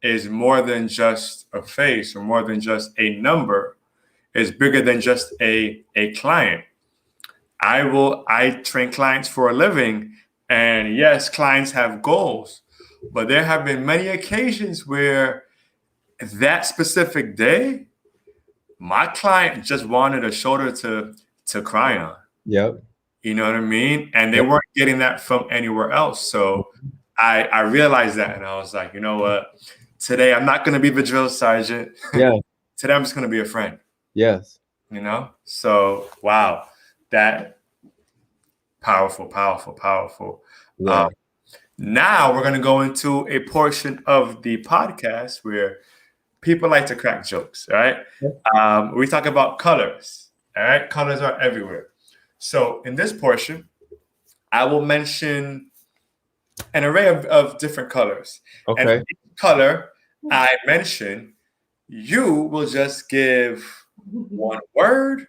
S1: is more than just a face or more than just a number. It's bigger than just a client. I train clients for a living, and yes, clients have goals, but there have been many occasions where that specific day, my client just wanted a shoulder to cry on.
S2: Yep.
S1: You know what I mean? And they weren't getting that from anywhere else. So I realized that, and I was like, you know what? Today I'm not going to be the drill sergeant.
S2: Yeah.
S1: Today I'm just going to be a friend.
S2: Yes.
S1: So wow, that powerful. Yeah. Now we're going to go into a portion of the podcast where people like to crack jokes. All right. We talk about colors. All right. Colors are everywhere. So in this portion, I will mention an array of different colors.
S2: Okay.
S1: And for each color I mention, you will just give one word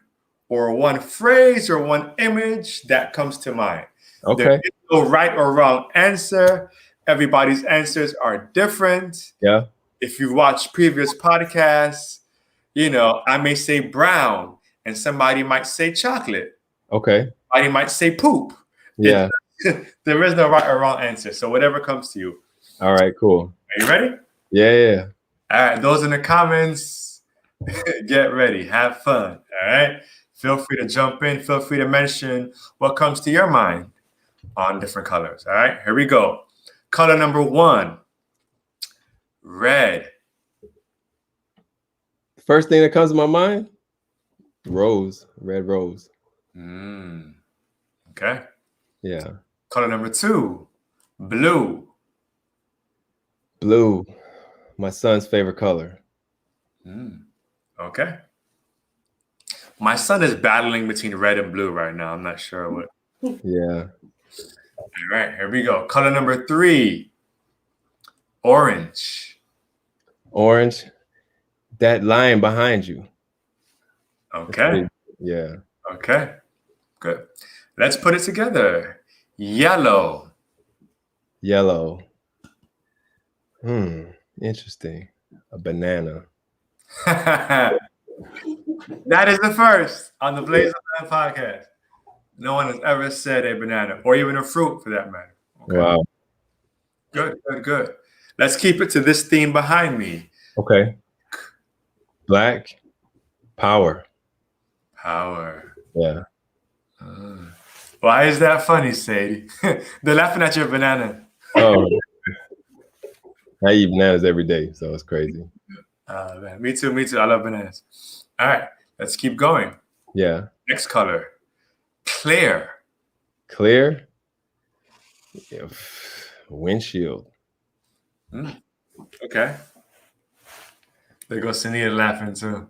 S1: or one phrase or one image that comes to mind.
S2: Okay.
S1: There is no right or wrong answer. Everybody's answers are different.
S2: Yeah.
S1: If you watch previous podcasts, I may say brown and somebody might say chocolate.
S2: Okay.
S1: Somebody might say poop.
S2: Yeah.
S1: There is no right or wrong answer. So whatever comes to you.
S2: All right, cool.
S1: Are you ready?
S2: Yeah.
S1: All right. Those in the comments, get ready. Have fun. All right. Feel free to jump in. Feel free to mention what comes to your mind on different colors. All right. Here we go. Color number 1, red.
S2: First thing that comes to my mind, rose, red rose.
S1: Okay.
S2: Yeah.
S1: Color number 2, blue.
S2: Blue, my son's favorite color.
S1: Okay. My son is battling between red and blue right now. I'm not sure what.
S2: Yeah.
S1: All right, here we go. Color number 3, orange.
S2: Orange, that line behind you.
S1: Okay.
S2: Yeah.
S1: Okay. Good. Let's put it together. Yellow.
S2: Yellow. Interesting. A banana.
S1: That is the first on the Blazethelion Podcast. No one has ever said a banana or even a fruit for that matter. Okay.
S2: Wow.
S1: Good. Let's keep it to this theme behind me.
S2: Okay. Black. Power. Yeah.
S1: Why is that funny, Sadie? They're laughing at your banana.
S2: Oh. I eat bananas every day, so it's crazy.
S1: Man. Me too. I love bananas. All right, let's keep going.
S2: Yeah.
S1: Next color, clear.
S2: Clear. Yeah. Windshield.
S1: Okay. There goes Sunita laughing too.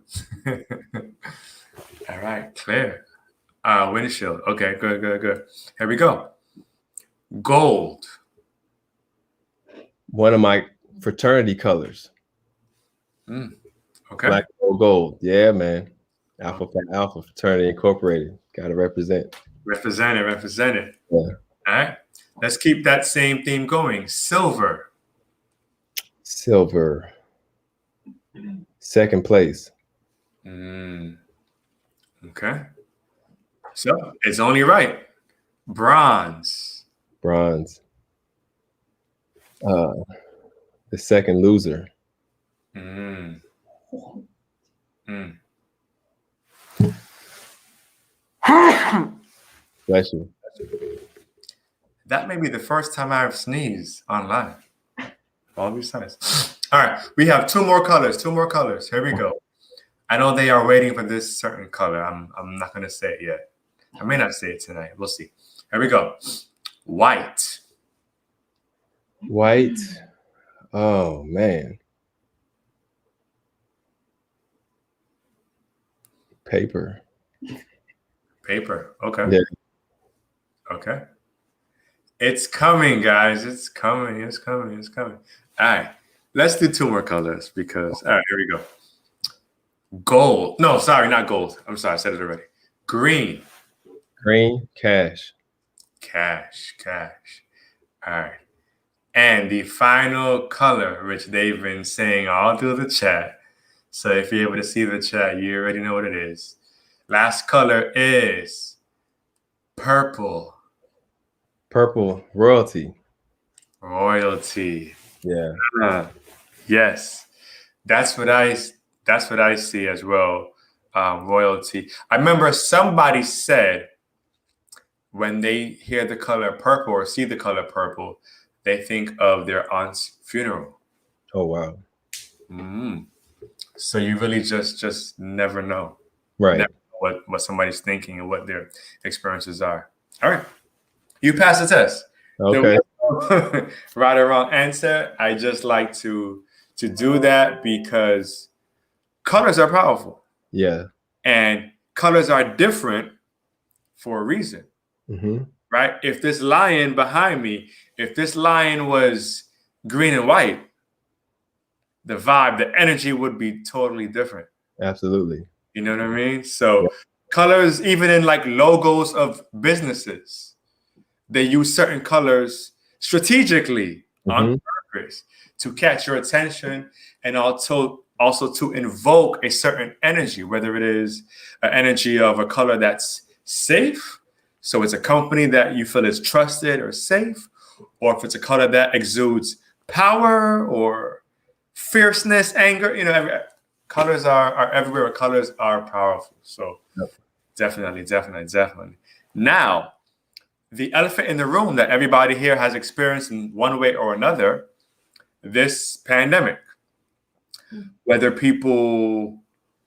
S1: All right, clear. Windshield. Okay, good. Here we go. Gold.
S2: One of my fraternity colors.
S1: Okay.
S2: Black, gold. Yeah, man. Alpha Phi Alpha Fraternity Incorporated. Got to represent.
S1: Represent it.
S2: Yeah.
S1: All right. Let's keep that same theme going. Silver.
S2: Silver. Second place.
S1: Okay. So it's only right. Bronze.
S2: Bronze. The second loser. Bless you.
S1: That may be the first time I've sneezed on live. All these times. All right. We have two more colors. Here we go. I know they are waiting for this certain color. I'm not going to say it yet. I may not say it tonight. We'll see. Here we go. White.
S2: White. Oh, man. Paper.
S1: Okay.
S2: Yeah.
S1: Okay. It's coming, guys. It's coming. All right. Let's do two more colors because, all right, here we go. Gold. No, sorry, not gold. I'm sorry. I said it already. Green.
S2: Green. Cash.
S1: All right. And the final color, which they've been saying all through the chat. So if you're able to see the chat, you already know what it is. Last color is purple.
S2: Purple. Royalty.
S1: Yeah. Yes. That's what I see as well. Royalty. I remember somebody said when they hear the color purple or see the color purple, they think of their aunt's funeral.
S2: Oh, wow.
S1: So you really just never know.
S2: Right.
S1: Never know what somebody's thinking and what their experiences are. All right. You passed the test.
S2: Okay.
S1: Right or wrong answer. I just like to do that because colors are powerful.
S2: Yeah.
S1: And colors are different for a reason. Right? If this lion behind me, if this lion was green and white, the vibe, the energy would be totally different.
S2: Absolutely.
S1: You know what I mean? So colors, even in like logos of businesses, they use certain colors strategically on purpose to catch your attention and also to invoke a certain energy, whether it is an energy of a color that's safe. So it's a company that you feel is trusted or safe, or if it's a color that exudes power or fierceness, anger, colors are everywhere. Colors are powerful. So definitely. Now, the elephant in the room that everybody here has experienced in one way or another, this pandemic, whether people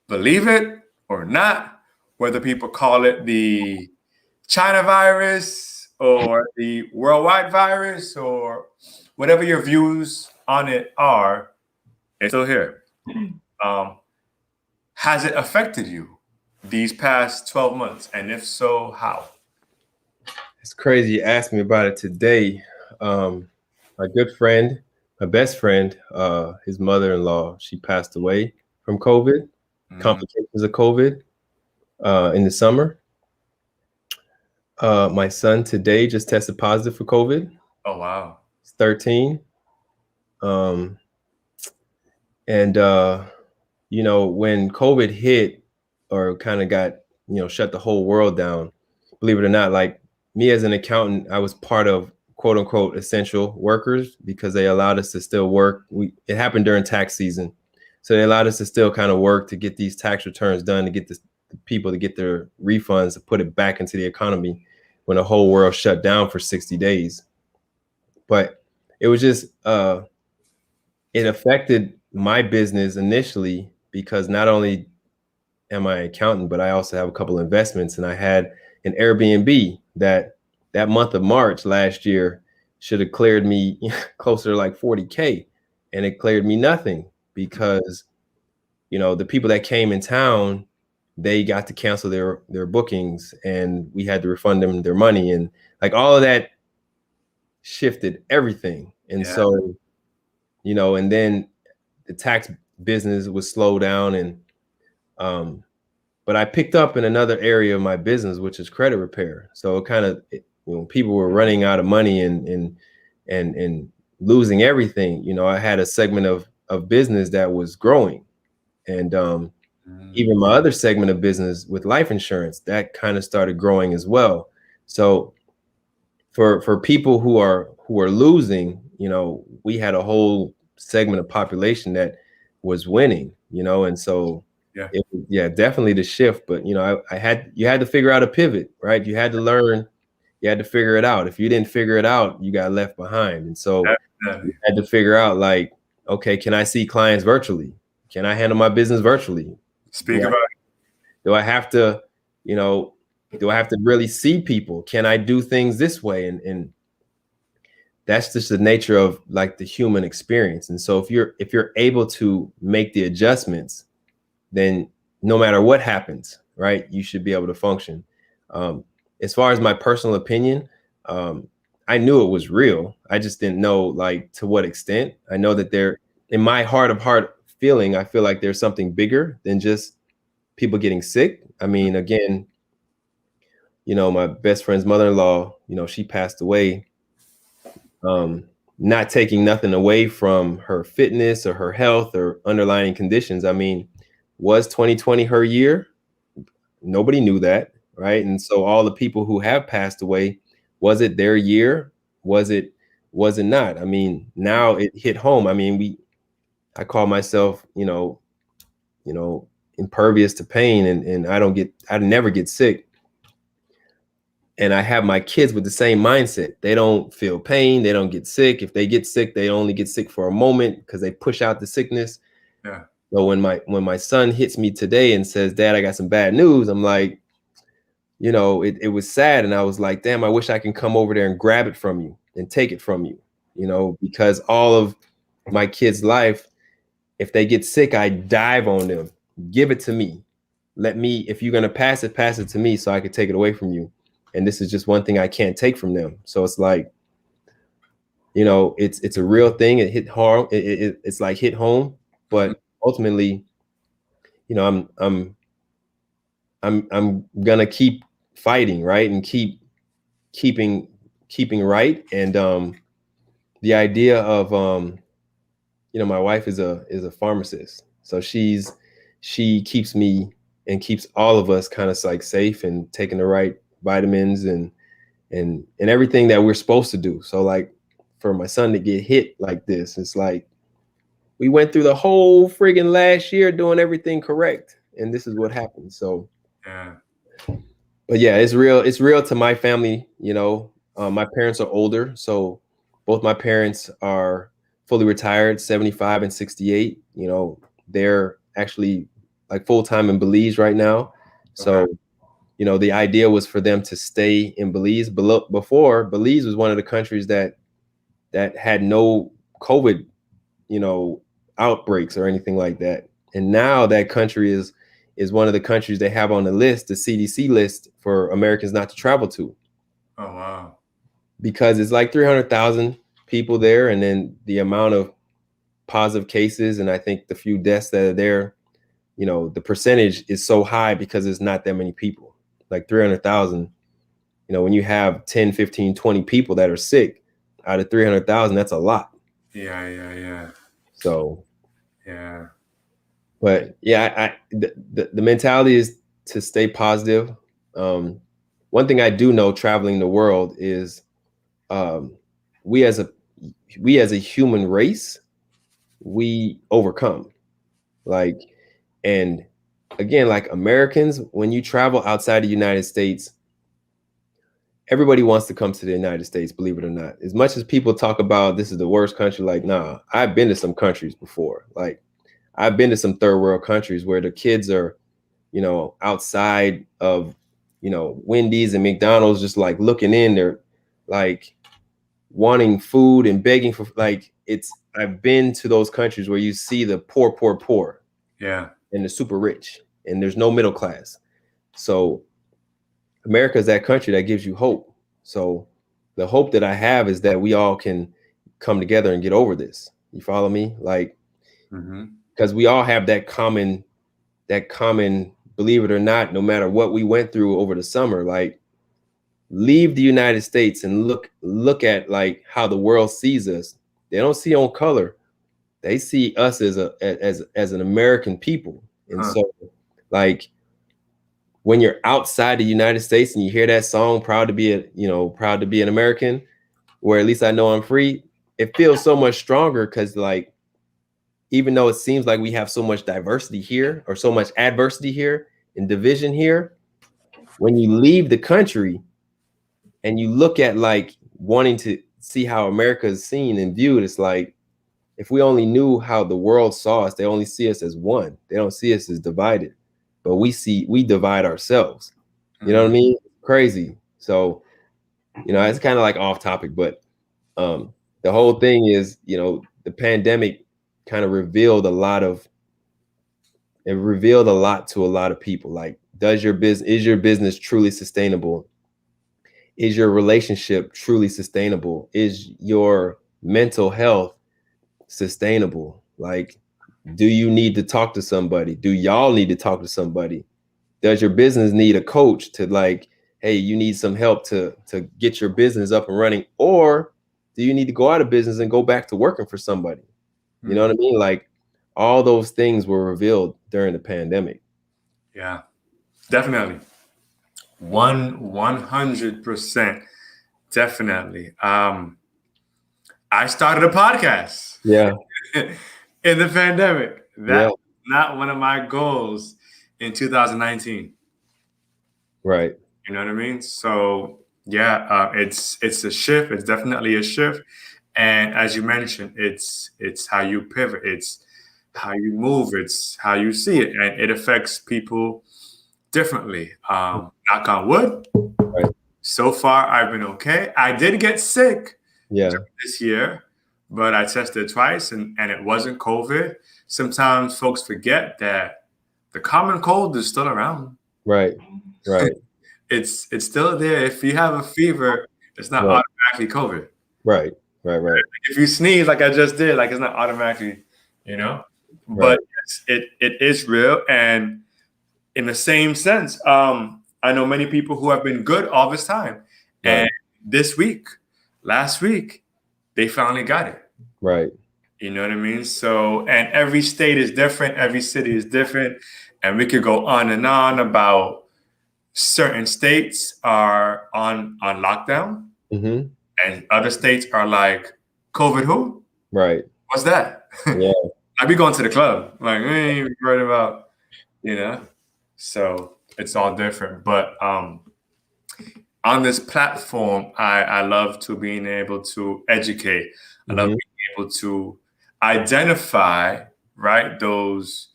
S1: believe it or not, whether people call it the China virus or the worldwide virus or whatever your views on it are, it's still here. Has it affected you these past 12 months? And if so, how?
S2: It's crazy you asked me about it today. My good friend, my best friend, his mother-in-law, she passed away from COVID, complications of COVID in the summer. My son today just tested positive for COVID.
S1: Oh, wow.
S2: He's 13. When COVID hit or kind of got, shut the whole world down, believe it or not, like me as an accountant, I was part of quote unquote essential workers because they allowed us to still work. It happened during tax season. So they allowed us to still kind of work to get these tax returns done, to get the people to get their refunds, to put it back into the economy when the whole world shut down for 60 days. But it was just, it affected my business initially because not only am I an accountant, but I also have a couple of investments, and I had an Airbnb that month of March last year should have cleared me closer to like 40K, and it cleared me nothing because, the people that came in town, they got to cancel their bookings and we had to refund them their money, and like all of that shifted everything. And so and then the tax business was slow down, and but I picked up in another area of my business, which is credit repair. So it kind of, when people were running out of money and losing everything, I had a segment of business that was growing, and even my other segment of business with life insurance, that kind of started growing as well. So for people who are losing, we had a whole segment of population that was winning, and so definitely the shift. But you had to figure out a pivot, right? You had to learn, you had to figure it out. If you didn't figure it out, you got left behind. And so you had to figure out, like, okay, can I see clients virtually? Can I handle my business virtually?
S1: Speak about it.
S2: Do I have to, do I have to really see people? Can I do things this way? And that's just the nature of like the human experience. And so if you're able to make the adjustments, then no matter what happens, right, you should be able to function. As far as my personal opinion, I knew it was real. I just didn't know, like, to what extent. I know that in my heart of heart feeling, I feel like there's something bigger than just people getting sick. I mean, again, my best friend's mother-in-law, she passed away, not taking nothing away from her fitness or her health or underlying conditions. I mean, was 2020 her year? Nobody knew that, right? And so all the people who have passed away, was it their year? Was it not? I mean, now it hit home. I mean, I call myself, impervious to pain, and I never get sick. And I have my kids with the same mindset. They don't feel pain. They don't get sick. If they get sick, they only get sick for a moment because they push out the sickness.
S1: Yeah.
S2: So when my son hits me today and says, "Dad, I got some bad news," I'm like, it was sad. And I was like, damn, I wish I can come over there and grab it from you and take it from you, because all of my kids' life, if they get sick, I dive on them. Give it to me. If you're going to pass it to me so I could take it away from you. And this is just one thing I can't take from them. So it's like, it's a real thing. It hit hard. It's like hit home, but ultimately, I'm gonna keep fighting, right, and keeping right. And the idea of my wife is a pharmacist, so she keeps me and keeps all of us kind of like safe and taking the right vitamins and everything that we're supposed to do. So like for my son to get hit like this, it's like we went through the whole friggin' last year doing everything correct, and this is what happened. So but yeah, it's real to my family. My parents are older, so both my parents are fully retired, 75 and 68. They're actually like full-time in Belize right now. So the idea was for them to stay in Belize. Before, Belize was one of the countries that had no COVID, outbreaks or anything like that. And now that country is one of the countries they have on the list, the CDC list, for Americans not to travel to.
S1: Oh, wow.
S2: Because it's like 300,000 people there. And then the amount of positive cases, and I think the few deaths that are there, the percentage is so high because there's not that many people. Like 300,000, when you have 10, 15, 20 people that are sick out of 300,000, that's a lot.
S1: Yeah.
S2: So,
S1: yeah.
S2: But yeah, the mentality is to stay positive. One thing I do know traveling the world is we as a human race, we overcome. Like, and again, like Americans, when you travel outside the United States, everybody wants to come to the United States, believe it or not. As much as people talk about this is the worst country, like, nah, I've been to some countries before. Like, I've been to some third world countries where the kids are, outside of, Wendy's and McDonald's, just like looking in, they're like wanting food and begging for, like, I've been to those countries where you see the poor.
S1: Yeah.
S2: And the super rich, and there's no middle class. So America is that country that gives you hope. So the hope that I have is that we all can come together and get over this. You follow me? Like,
S1: Mm-hmm.
S2: because we all have that common, believe it or not, no matter what we went through over the summer, like leave the United States and look at like how the world sees us. They don't see on color. They see us as an American people. And
S1: Huh.
S2: so like when you're outside the United States and you hear that song, proud to be proud to be an American, where at least I know I'm free, it feels so much stronger because like even though it seems like we have so much diversity here or so much adversity here and division here, when you leave the country and you look at like wanting to see how America is seen and viewed, it's like if we only knew how the world saw us, they only see us as one. They don't see us as divided, but we divide ourselves. You know what I mean? Crazy. So, it's kind of like off topic, but the whole thing is, the pandemic kind of revealed a lot to a lot of people. Like, is your business truly sustainable? Is your relationship truly sustainable? Is your mental health sustainable? Like, do you need to talk to somebody? Do y'all need to talk to somebody? Does your business need a coach to like, hey, you need some help to get your business up and running? Or do you need to go out of business and go back to working for somebody? You know what I mean? Like all those things were revealed during the pandemic.
S1: Yeah, definitely. 100%. Definitely. I started a podcast.
S2: Yeah.
S1: In the pandemic. That
S2: Yeah.
S1: was not one of my goals in 2019.
S2: Right.
S1: You know what I mean? So yeah, it's a shift. It's definitely a shift. And as you mentioned, it's how you pivot. It's how you move. It's how you see it, and it affects people differently. Knock on wood.
S2: Right.
S1: So far, I've been okay. I did get sick
S2: Yeah.
S1: this year, but I tested twice, and it wasn't COVID. Sometimes folks forget that the common cold is still around.
S2: Right. Right.
S1: It's still there. If you have a fever, it's not
S2: Right.
S1: automatically COVID.
S2: Right. Right. Right.
S1: If you sneeze like I just did, like it's not automatically, you know.
S2: Right.
S1: But yes, it is real, and in the same sense, I know many people who have been good all this time,
S2: Right.
S1: and last week, they finally got it.
S2: Right.
S1: You know what I mean? So, and every state is different, every city is different, and we could go on and on about certain states are on lockdown,
S2: Mm-hmm.
S1: and other states are like, COVID who?
S2: Right.
S1: What's that?
S2: Yeah.
S1: I be going to the club. Like, we ain't even worried about, you know? So it's all different. But on this platform, I love to being able to educate. I love being able to identify, right, those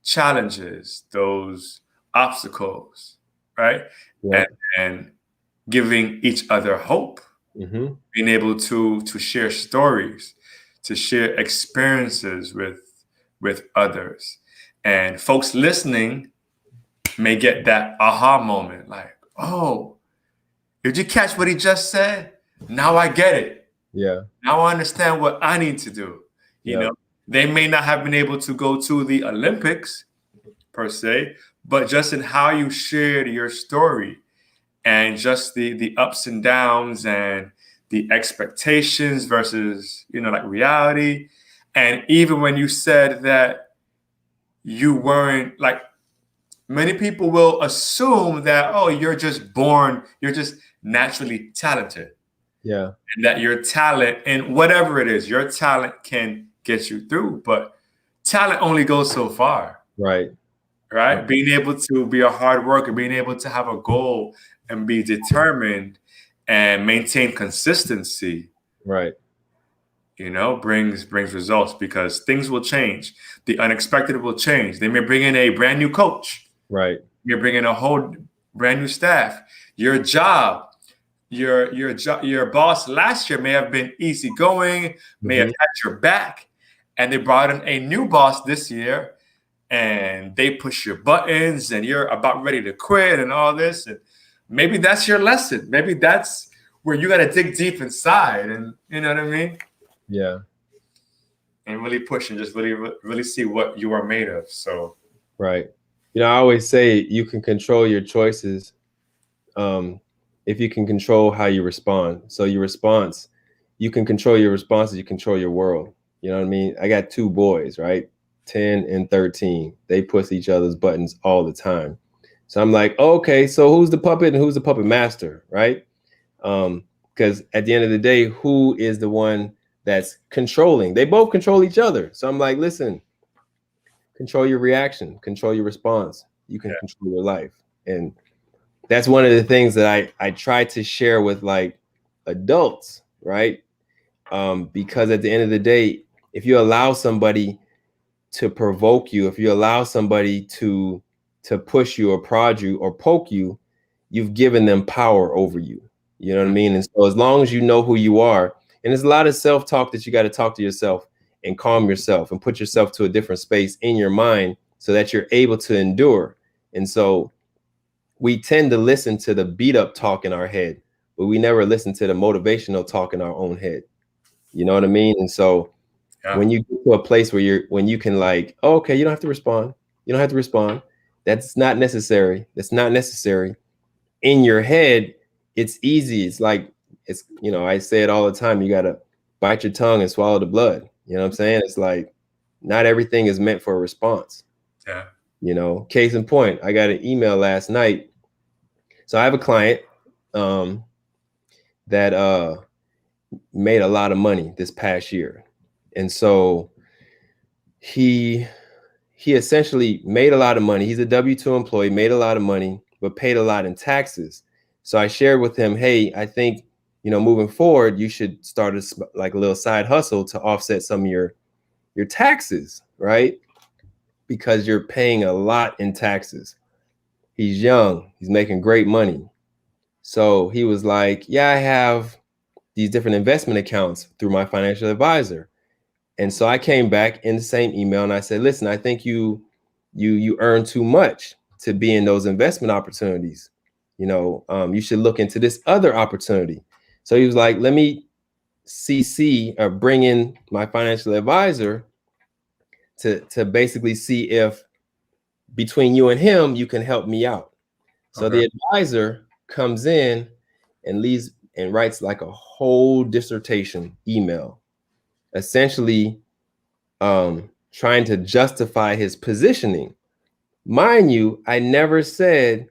S1: challenges, those obstacles, right?
S2: Yeah.
S1: And giving each other hope,
S2: Mm-hmm.
S1: being able to share stories, to share experiences with others. And folks listening may get that aha moment, like, oh, did you catch what he just said? Now I get it.
S2: Yeah.
S1: Now I understand what I need to do. You know, they may not have been able to go to the Olympics per se, but just in how you shared your story and just the ups and downs and the expectations versus, like reality. And even when you said that you weren't like, many people will assume that, oh, you're just naturally talented.
S2: Yeah.
S1: And that your talent and whatever it is, your talent can get you through. But talent only goes so far.
S2: Right.
S1: Right? Being able to be a hard worker, being able to have a goal and be determined and maintain consistency.
S2: Right.
S1: Brings results because things will change. The unexpected will change. They may bring in a brand new coach.
S2: Right.
S1: You're bringing a whole brand new staff. Your job, your boss last year may have been easygoing, may have had your back, and they brought in a new boss this year, and they push your buttons, and you're about ready to quit, and all this. And maybe that's your lesson. Maybe that's where you got to dig deep inside, and you know what I mean?
S2: Yeah.
S1: and really push and just really see what you are made of. So
S2: Right. I always say you can control your choices if you can control how you respond. So your response, you can control your responses, you control your world. You know what I mean? I got 2 boys, right? 10 and 13. They push each other's buttons all the time. So I'm like, okay, so who's the puppet and who's the puppet master, right? Because at the end of the day, who is the one that's controlling? They both control each other. So I'm like, listen, control your reaction, control your response. You can control your life. And that's one of the things that I try to share with like adults, right? Because at the end of the day, if you allow somebody to provoke you, if you allow somebody to push you or prod you or poke you, you've given them power over you. You know what I mean? And so as long as you know who you are, and there's a lot of self-talk that you got to talk to yourself and calm yourself and put yourself to a different space in your mind so that you're able to endure. And so we tend to listen to the beat up talk in our head, but we never listen to the motivational talk in our own head. You know what I mean? And so when you get to a place where when you can like, oh, okay, you don't have to respond. You don't have to respond. That's not necessary. That's not necessary. In your head, it's easy. It's like, I say it all the time. You got to bite your tongue and swallow the blood. You know what I'm saying? It's like, not everything is meant for a response.
S1: Yeah.
S2: Case in point, I got an email last night. So I have a client that made a lot of money this past year. And so he essentially made a lot of money. He's a W-2 employee, made a lot of money, but paid a lot in taxes. So I shared with him, hey, I think, moving forward, you should start a little side hustle to offset some of your taxes, right? Because you're paying a lot in taxes. He's young. He's making great money. So he was like, yeah, I have these different investment accounts through my financial advisor. And so I came back in the same email and I said, listen, I think you earn too much to be in those investment opportunities. You should look into this other opportunity. So he was like, let me CC or bring in my financial advisor to basically see if between you and him, you can help me out. So the advisor comes in and writes like a whole dissertation email, essentially trying to justify his positioning. Mind you, I never said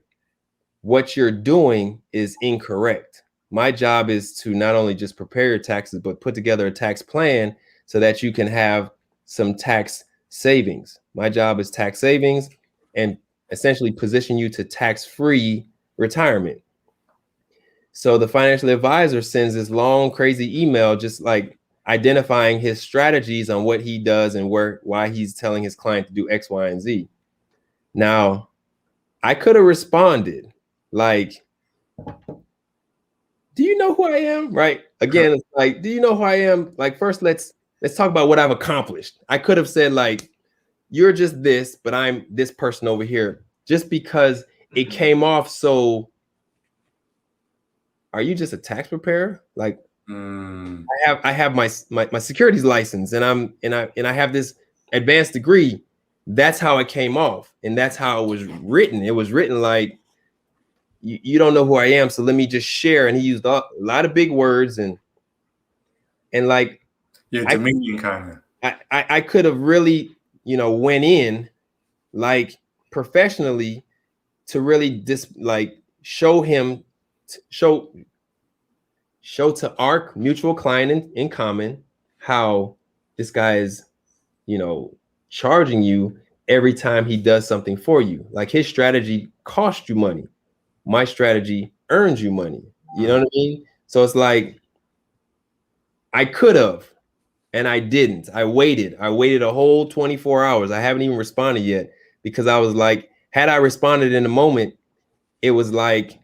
S2: what you're doing is incorrect. My job is to not only just prepare your taxes, but put together a tax plan so that you can have some tax savings. My job is tax savings and essentially position you to tax-free retirement. So the financial advisor sends this long, crazy email, just like identifying his strategies on what he does and why he's telling his client to do X, Y, and Z. Now, I could have responded like, do you know who I am? Right. Again, it's like, do you know who I am? Like, first, let's talk about what I've accomplished. I could have said like, you're just this, but I'm this person over here, just because it came off so. Are you just a tax preparer? Like, I have my securities license and I have this advanced degree. That's how it came off, and that's how it was written. It was written like, you don't know who I am, so let me just share. And he used a lot of big words and like,
S1: yeah, demeaning kind
S2: of. I could have really, went in like professionally to really show him, show to our mutual client in common how this guy is, charging you every time he does something for you. Like, his strategy costs you money. My strategy earns you money. You know what I mean? So it's like, I could have, and I didn't. I waited a whole 24 hours. I haven't even responded yet because I was like, had I responded in the moment, it was like,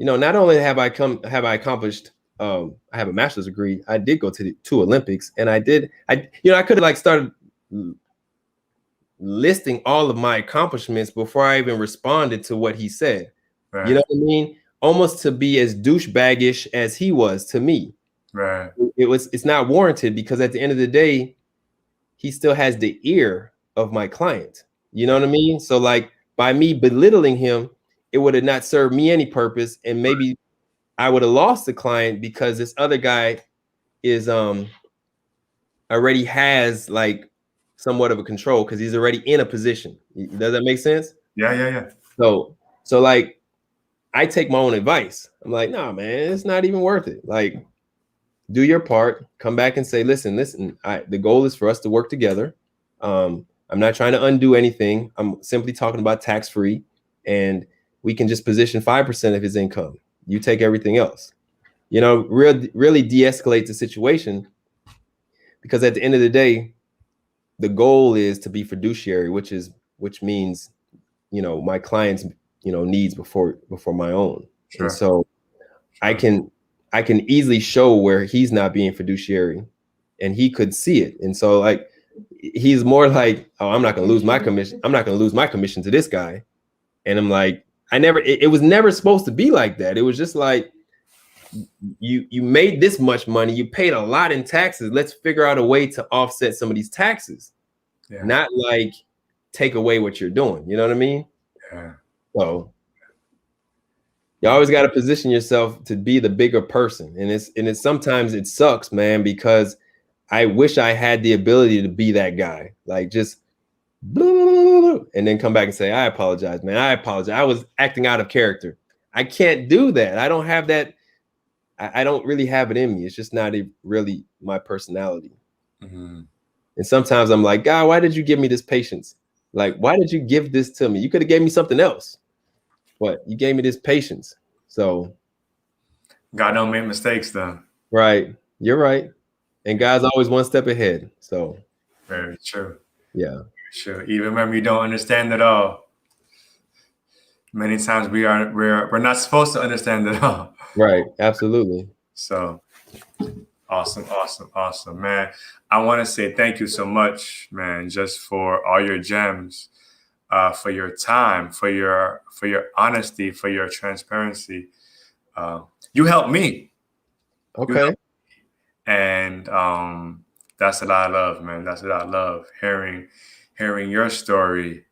S2: not only have I accomplished, I have a master's degree. I did go to the 2 Olympics, and I could have like started listing all of my accomplishments before I even responded to what he said. Right. You know what I mean? Almost to be as douchebaggish as he was to me.
S1: Right.
S2: It's not warranted, because at the end of the day, he still has the ear of my client. You know what I mean? So like by me belittling him, it would have not served me any purpose, and maybe I would have lost the client because this other guy is already has like somewhat of a control because he's already in a position. Does that make sense?
S1: Yeah.
S2: So like I take my own advice. I'm like, nah, man, it's not even worth it. Like, do your part, come back and say, listen, the goal is for us to work together. I'm not trying to undo anything. I'm simply talking about tax-free, and we can just position 5% of his income. You take everything else. You know, really de-escalate the situation, because at the end of the day, the goal is to be fiduciary, which means, you know, my client's, you know, needs before my own.
S1: Sure.
S2: And so I can easily show where he's not being fiduciary, and he could see it. And so like he's more like, oh, I'm not gonna lose my commission. I'm not gonna lose my commission to this guy. And I'm like, it was never supposed to be like that. It was just like, you made this much money, you paid a lot in taxes. Let's figure out a way to offset some of these taxes. Yeah. Not like take away what you're doing. You know what I mean?
S1: Yeah.
S2: So you always got to position yourself to be the bigger person. And it's sometimes it sucks, man, because I wish I had the ability to be that guy. Like just and then come back and say, I apologize, man. I apologize. I was acting out of character. I can't do that. I don't have that. I don't really have it in me. It's just not really my personality. Mm-hmm. And sometimes I'm like, God, why did you give me this patience? Like, why did you give this to me? You could have gave me something else, but you gave me this patience. So
S1: God don't make mistakes though.
S2: Right. You're right. And God's always one step ahead. So
S1: very true.
S2: Yeah.
S1: Sure. Even when we don't understand it all. Many times we're not supposed to understand it all.
S2: Right. Absolutely.
S1: So awesome, man. I want to say thank you so much, man, just for all your gems, for your time, for your honesty, for your transparency. You helped me.
S2: Okay.
S1: And that's what I love, man. That's what I love. Hearing your story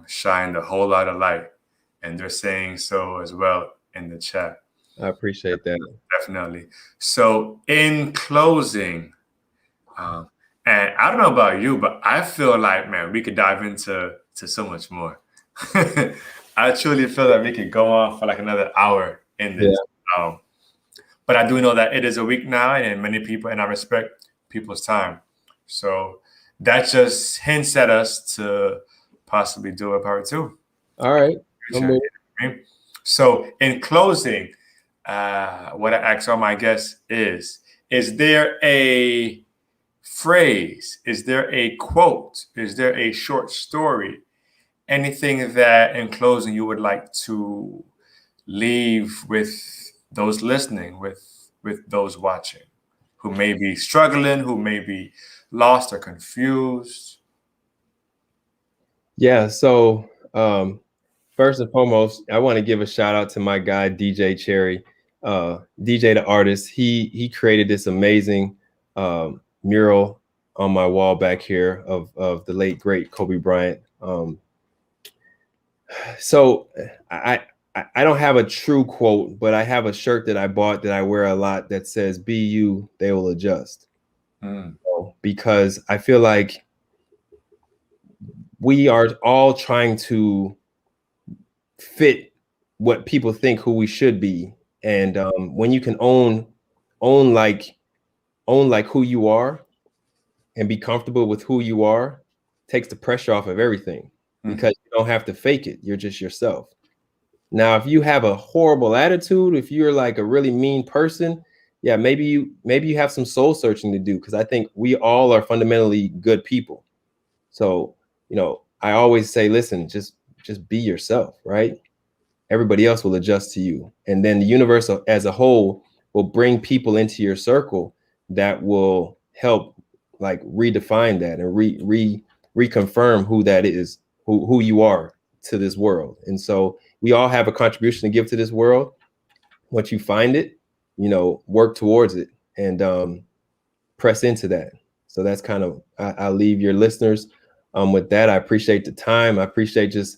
S1: shined a whole lot of light. And they're saying so as well in the chat.
S2: I appreciate that.
S1: Definitely. So in closing, and I don't know about you, but I feel like, man, we could dive into so much more. I truly feel that we could go on for like another hour in this. Yeah. But I do know that it is a week now, and many people, and I respect people's time. So that just hints at us to possibly do a part 2.
S2: All right.
S1: So in closing, what I ask all my guests is there a phrase? Is there a quote? Is there a short story? Anything that in closing you would like to leave with those listening, with those watching, who may be struggling, who may be lost or confused?
S2: Yeah. So first and foremost, I want to give a shout out to my guy, DJ Cherry, DJ the artist. He created this amazing mural on my wall back here of the late, great Kobe Bryant. So I don't have a true quote, but I have a shirt that I bought that I wear a lot that says, "Be you, they will adjust." Because I feel like we are all trying to fit what people think who we should be. And when you can own like who you are and be comfortable with who you are, takes the pressure off of everything, because you don't have to fake it. You're just yourself. Now, if you have a horrible attitude, if you're like a really mean person, yeah, maybe you have some soul searching to do, because I think we all are fundamentally good people. So, you know, I always say, listen, just be yourself, right? Everybody else will adjust to you. And then the universe as a whole will bring people into your circle that will help like redefine that and reconfirm who that is, who you are to this world. And so we all have a contribution to give to this world. Once you find it, you know, work towards it and press into that. So that's kind of, I'll leave your listeners with that. I appreciate the time. I appreciate just,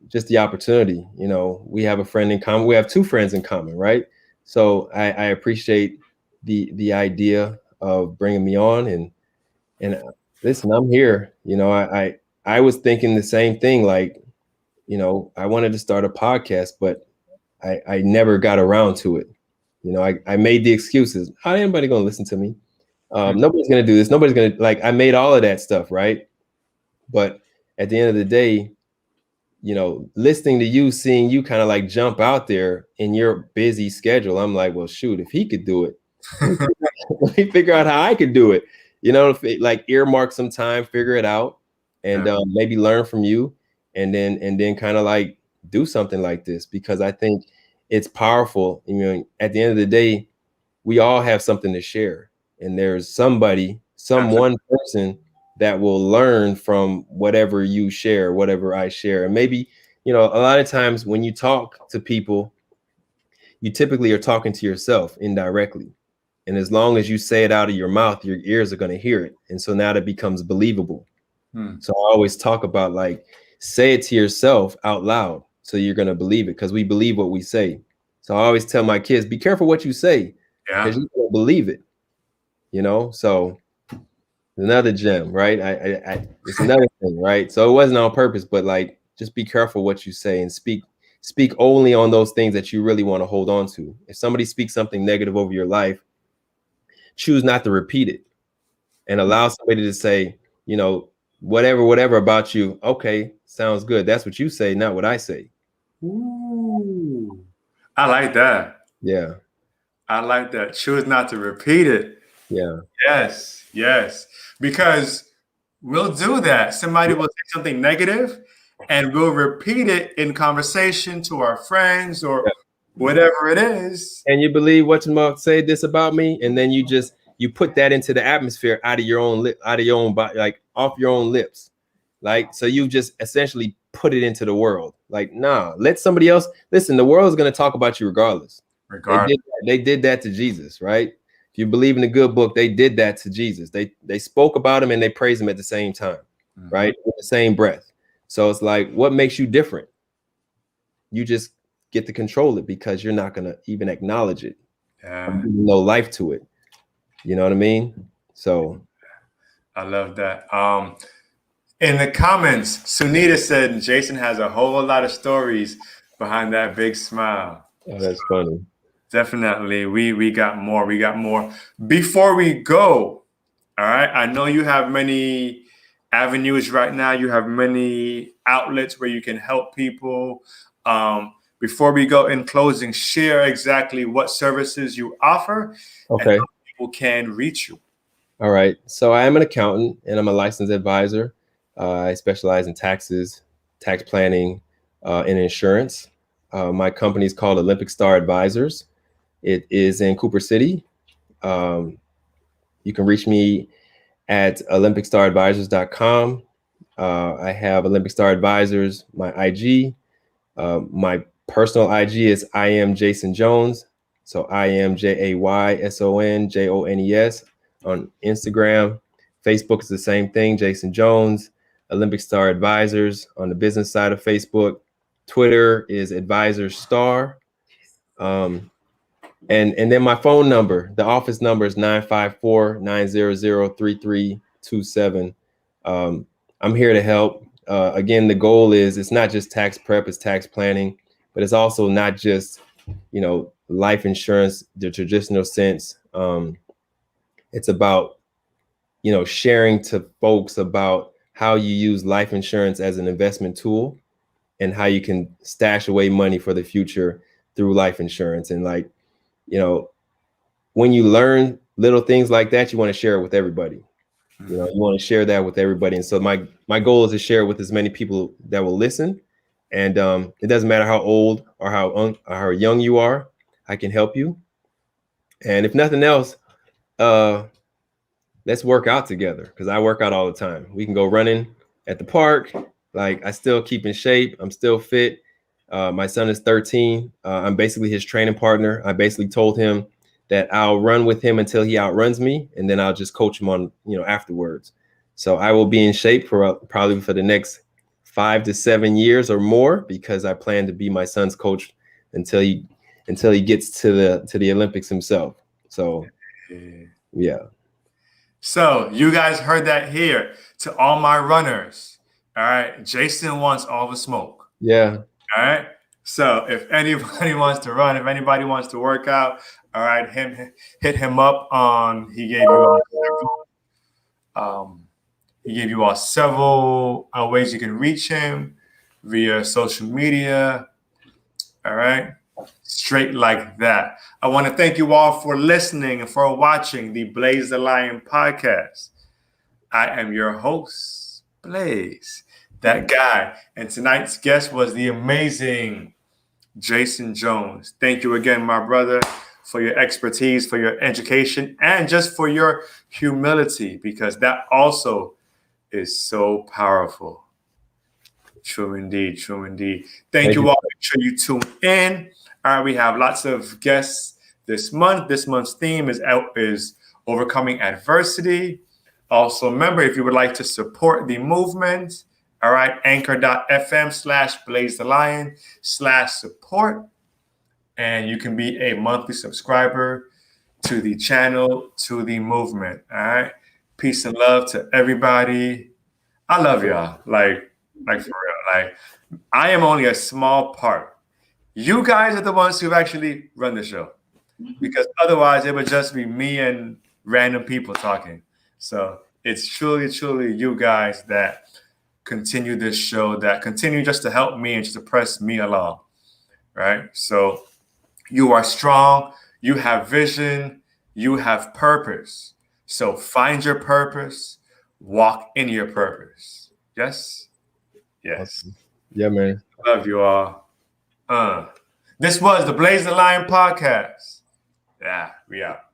S2: just the opportunity. We have a friend in common. We have two friends in common, right? So I appreciate the idea of bringing me on, and listen, I'm here. I was thinking the same thing. Like, I wanted to start a podcast, but I never got around to it. I made the excuses. How anybody going to listen to me? Nobody's going to do this. Nobody's going to, like, I made all of that stuff, right? But at the end of the day, listening to you, seeing you kind of like jump out there in your busy schedule, I'm like, well, shoot, if he could do it, let me figure out how I could do it. Like earmark some time, figure it out, and maybe learn from you, and then kind of like do something like this, because I think it's powerful. At the end of the day, we all have something to share, and there's someone person that will learn from whatever you share, whatever I share. And maybe, a lot of times when you talk to people, you typically are talking to yourself indirectly. And as long as you say it out of your mouth, your ears are going to hear it. And so now that becomes believable. So I always talk about, like, say it to yourself out loud, so you're going to believe it, because we believe what we say. So I always tell my kids, be careful what you say, because you don't believe it, so another gem, right? It's another thing, right? So it wasn't on purpose, but like, just be careful what you say, and speak only on those things that you really want to hold on to. If somebody speaks something negative over your life, choose not to repeat it, and allow somebody to say, whatever about you. Okay, sounds good. That's what you say, not what I say.
S1: Ooh, I like that.
S2: Yeah.
S1: I like that. Choose not to repeat it.
S2: Yeah.
S1: Yes. Because we'll do that. Somebody will say something negative, and we'll repeat it in conversation to our friends or whatever it is.
S2: And you believe what you say this about me, and then you put that into the atmosphere out of your own body, like off your own lips. Like, so you just essentially put it into the world. Like, nah, let somebody else listen. The world is going to talk about you regardless. They did that to Jesus, right? If you believe in the good book, they did that to Jesus. They spoke about him and they praised him at the same time, right? With the same breath. So it's like, what makes you different? You just get to control it, because you're not going to even acknowledge it. No life to it. You know what I mean? So
S1: I love that. In the comments, Sunita said Jayson has a whole lot of stories behind that big smile.
S2: Oh, that's funny.
S1: Definitely. We got more. Before we go, all right, I know you have many avenues right now. You have many outlets where you can help people. Before we go, in closing, share exactly what services you offer,
S2: okay,
S1: and how people can reach you.
S2: All right. So I am an accountant, and I'm a licensed advisor. I specialize in taxes, tax planning, and insurance. My company is called Olympic Star Advisors. It is in Cooper City. You can reach me at OlympicStarAdvisors.com. I have Olympic Star Advisors, my IG. My personal IG is I am Jayson Jones. So I am JAYSON on Instagram. Facebook is the same thing, Jayson Jones. Olympic Star Advisors on the business side of Facebook. Twitter is Advisor Star. And then my phone number, the office number is 954-900-3327. I'm here to help. Again, the goal is, it's not just tax prep, it's tax planning, but it's also not just, life insurance, the traditional sense. It's about, sharing to folks about how you use life insurance as an investment tool, and how you can stash away money for the future through life insurance. And like, when you learn little things like that, you want to share it with everybody. You want to share that with everybody. And so my goal is to share it with as many people that will listen. And it doesn't matter how old or how young you are, I can help you. And if nothing else, let's work out together, because I work out all the time. We can go running at the park. Like, I still keep in shape. I'm still fit. My son is 13. I'm basically his training partner. I basically told him that I'll run with him until he outruns me, and then I'll just coach him on, afterwards. So I will be in shape for probably for the next 5 to 7 years or more, because I plan to be my son's coach until he gets to the Olympics himself. So yeah.
S1: So you guys heard that here. To all my runners, all right, Jayson wants all the smoke.
S2: Yeah.
S1: All right. So if anybody wants to run, if anybody wants to work out, all right, hit him up on. He gave you all several ways you can reach him via social media. All right. Straight like that. I want to thank you all for listening and for watching the Blazethelion Podcast. I am your host, Blaze, that guy. And tonight's guest was the amazing Jayson Jones. Thank you again, my brother, for your expertise, for your education, and just for your humility, because that also is so powerful. True indeed. True indeed. Thank you all. Make sure you tune in. All right, we have lots of guests this month. This month's theme is overcoming adversity. Also, remember, if you would like to support the movement, all right, anchor.fm/blazethelion/support. And you can be a monthly subscriber to the channel, to the movement. All right. Peace and love to everybody. I love y'all. Like for real. Like, I am only a small part. You guys are the ones who actually run the show, because otherwise it would just be me and random people talking. So it's truly, truly you guys that continue this show, that continue just to help me and just to press me along, right? So you are strong, you have vision, you have purpose. So find your purpose, walk in your purpose. Yes? Yes.
S2: Awesome. Yeah, man.
S1: Love you all. This was the Blazethelion Podcast. Yeah, we out.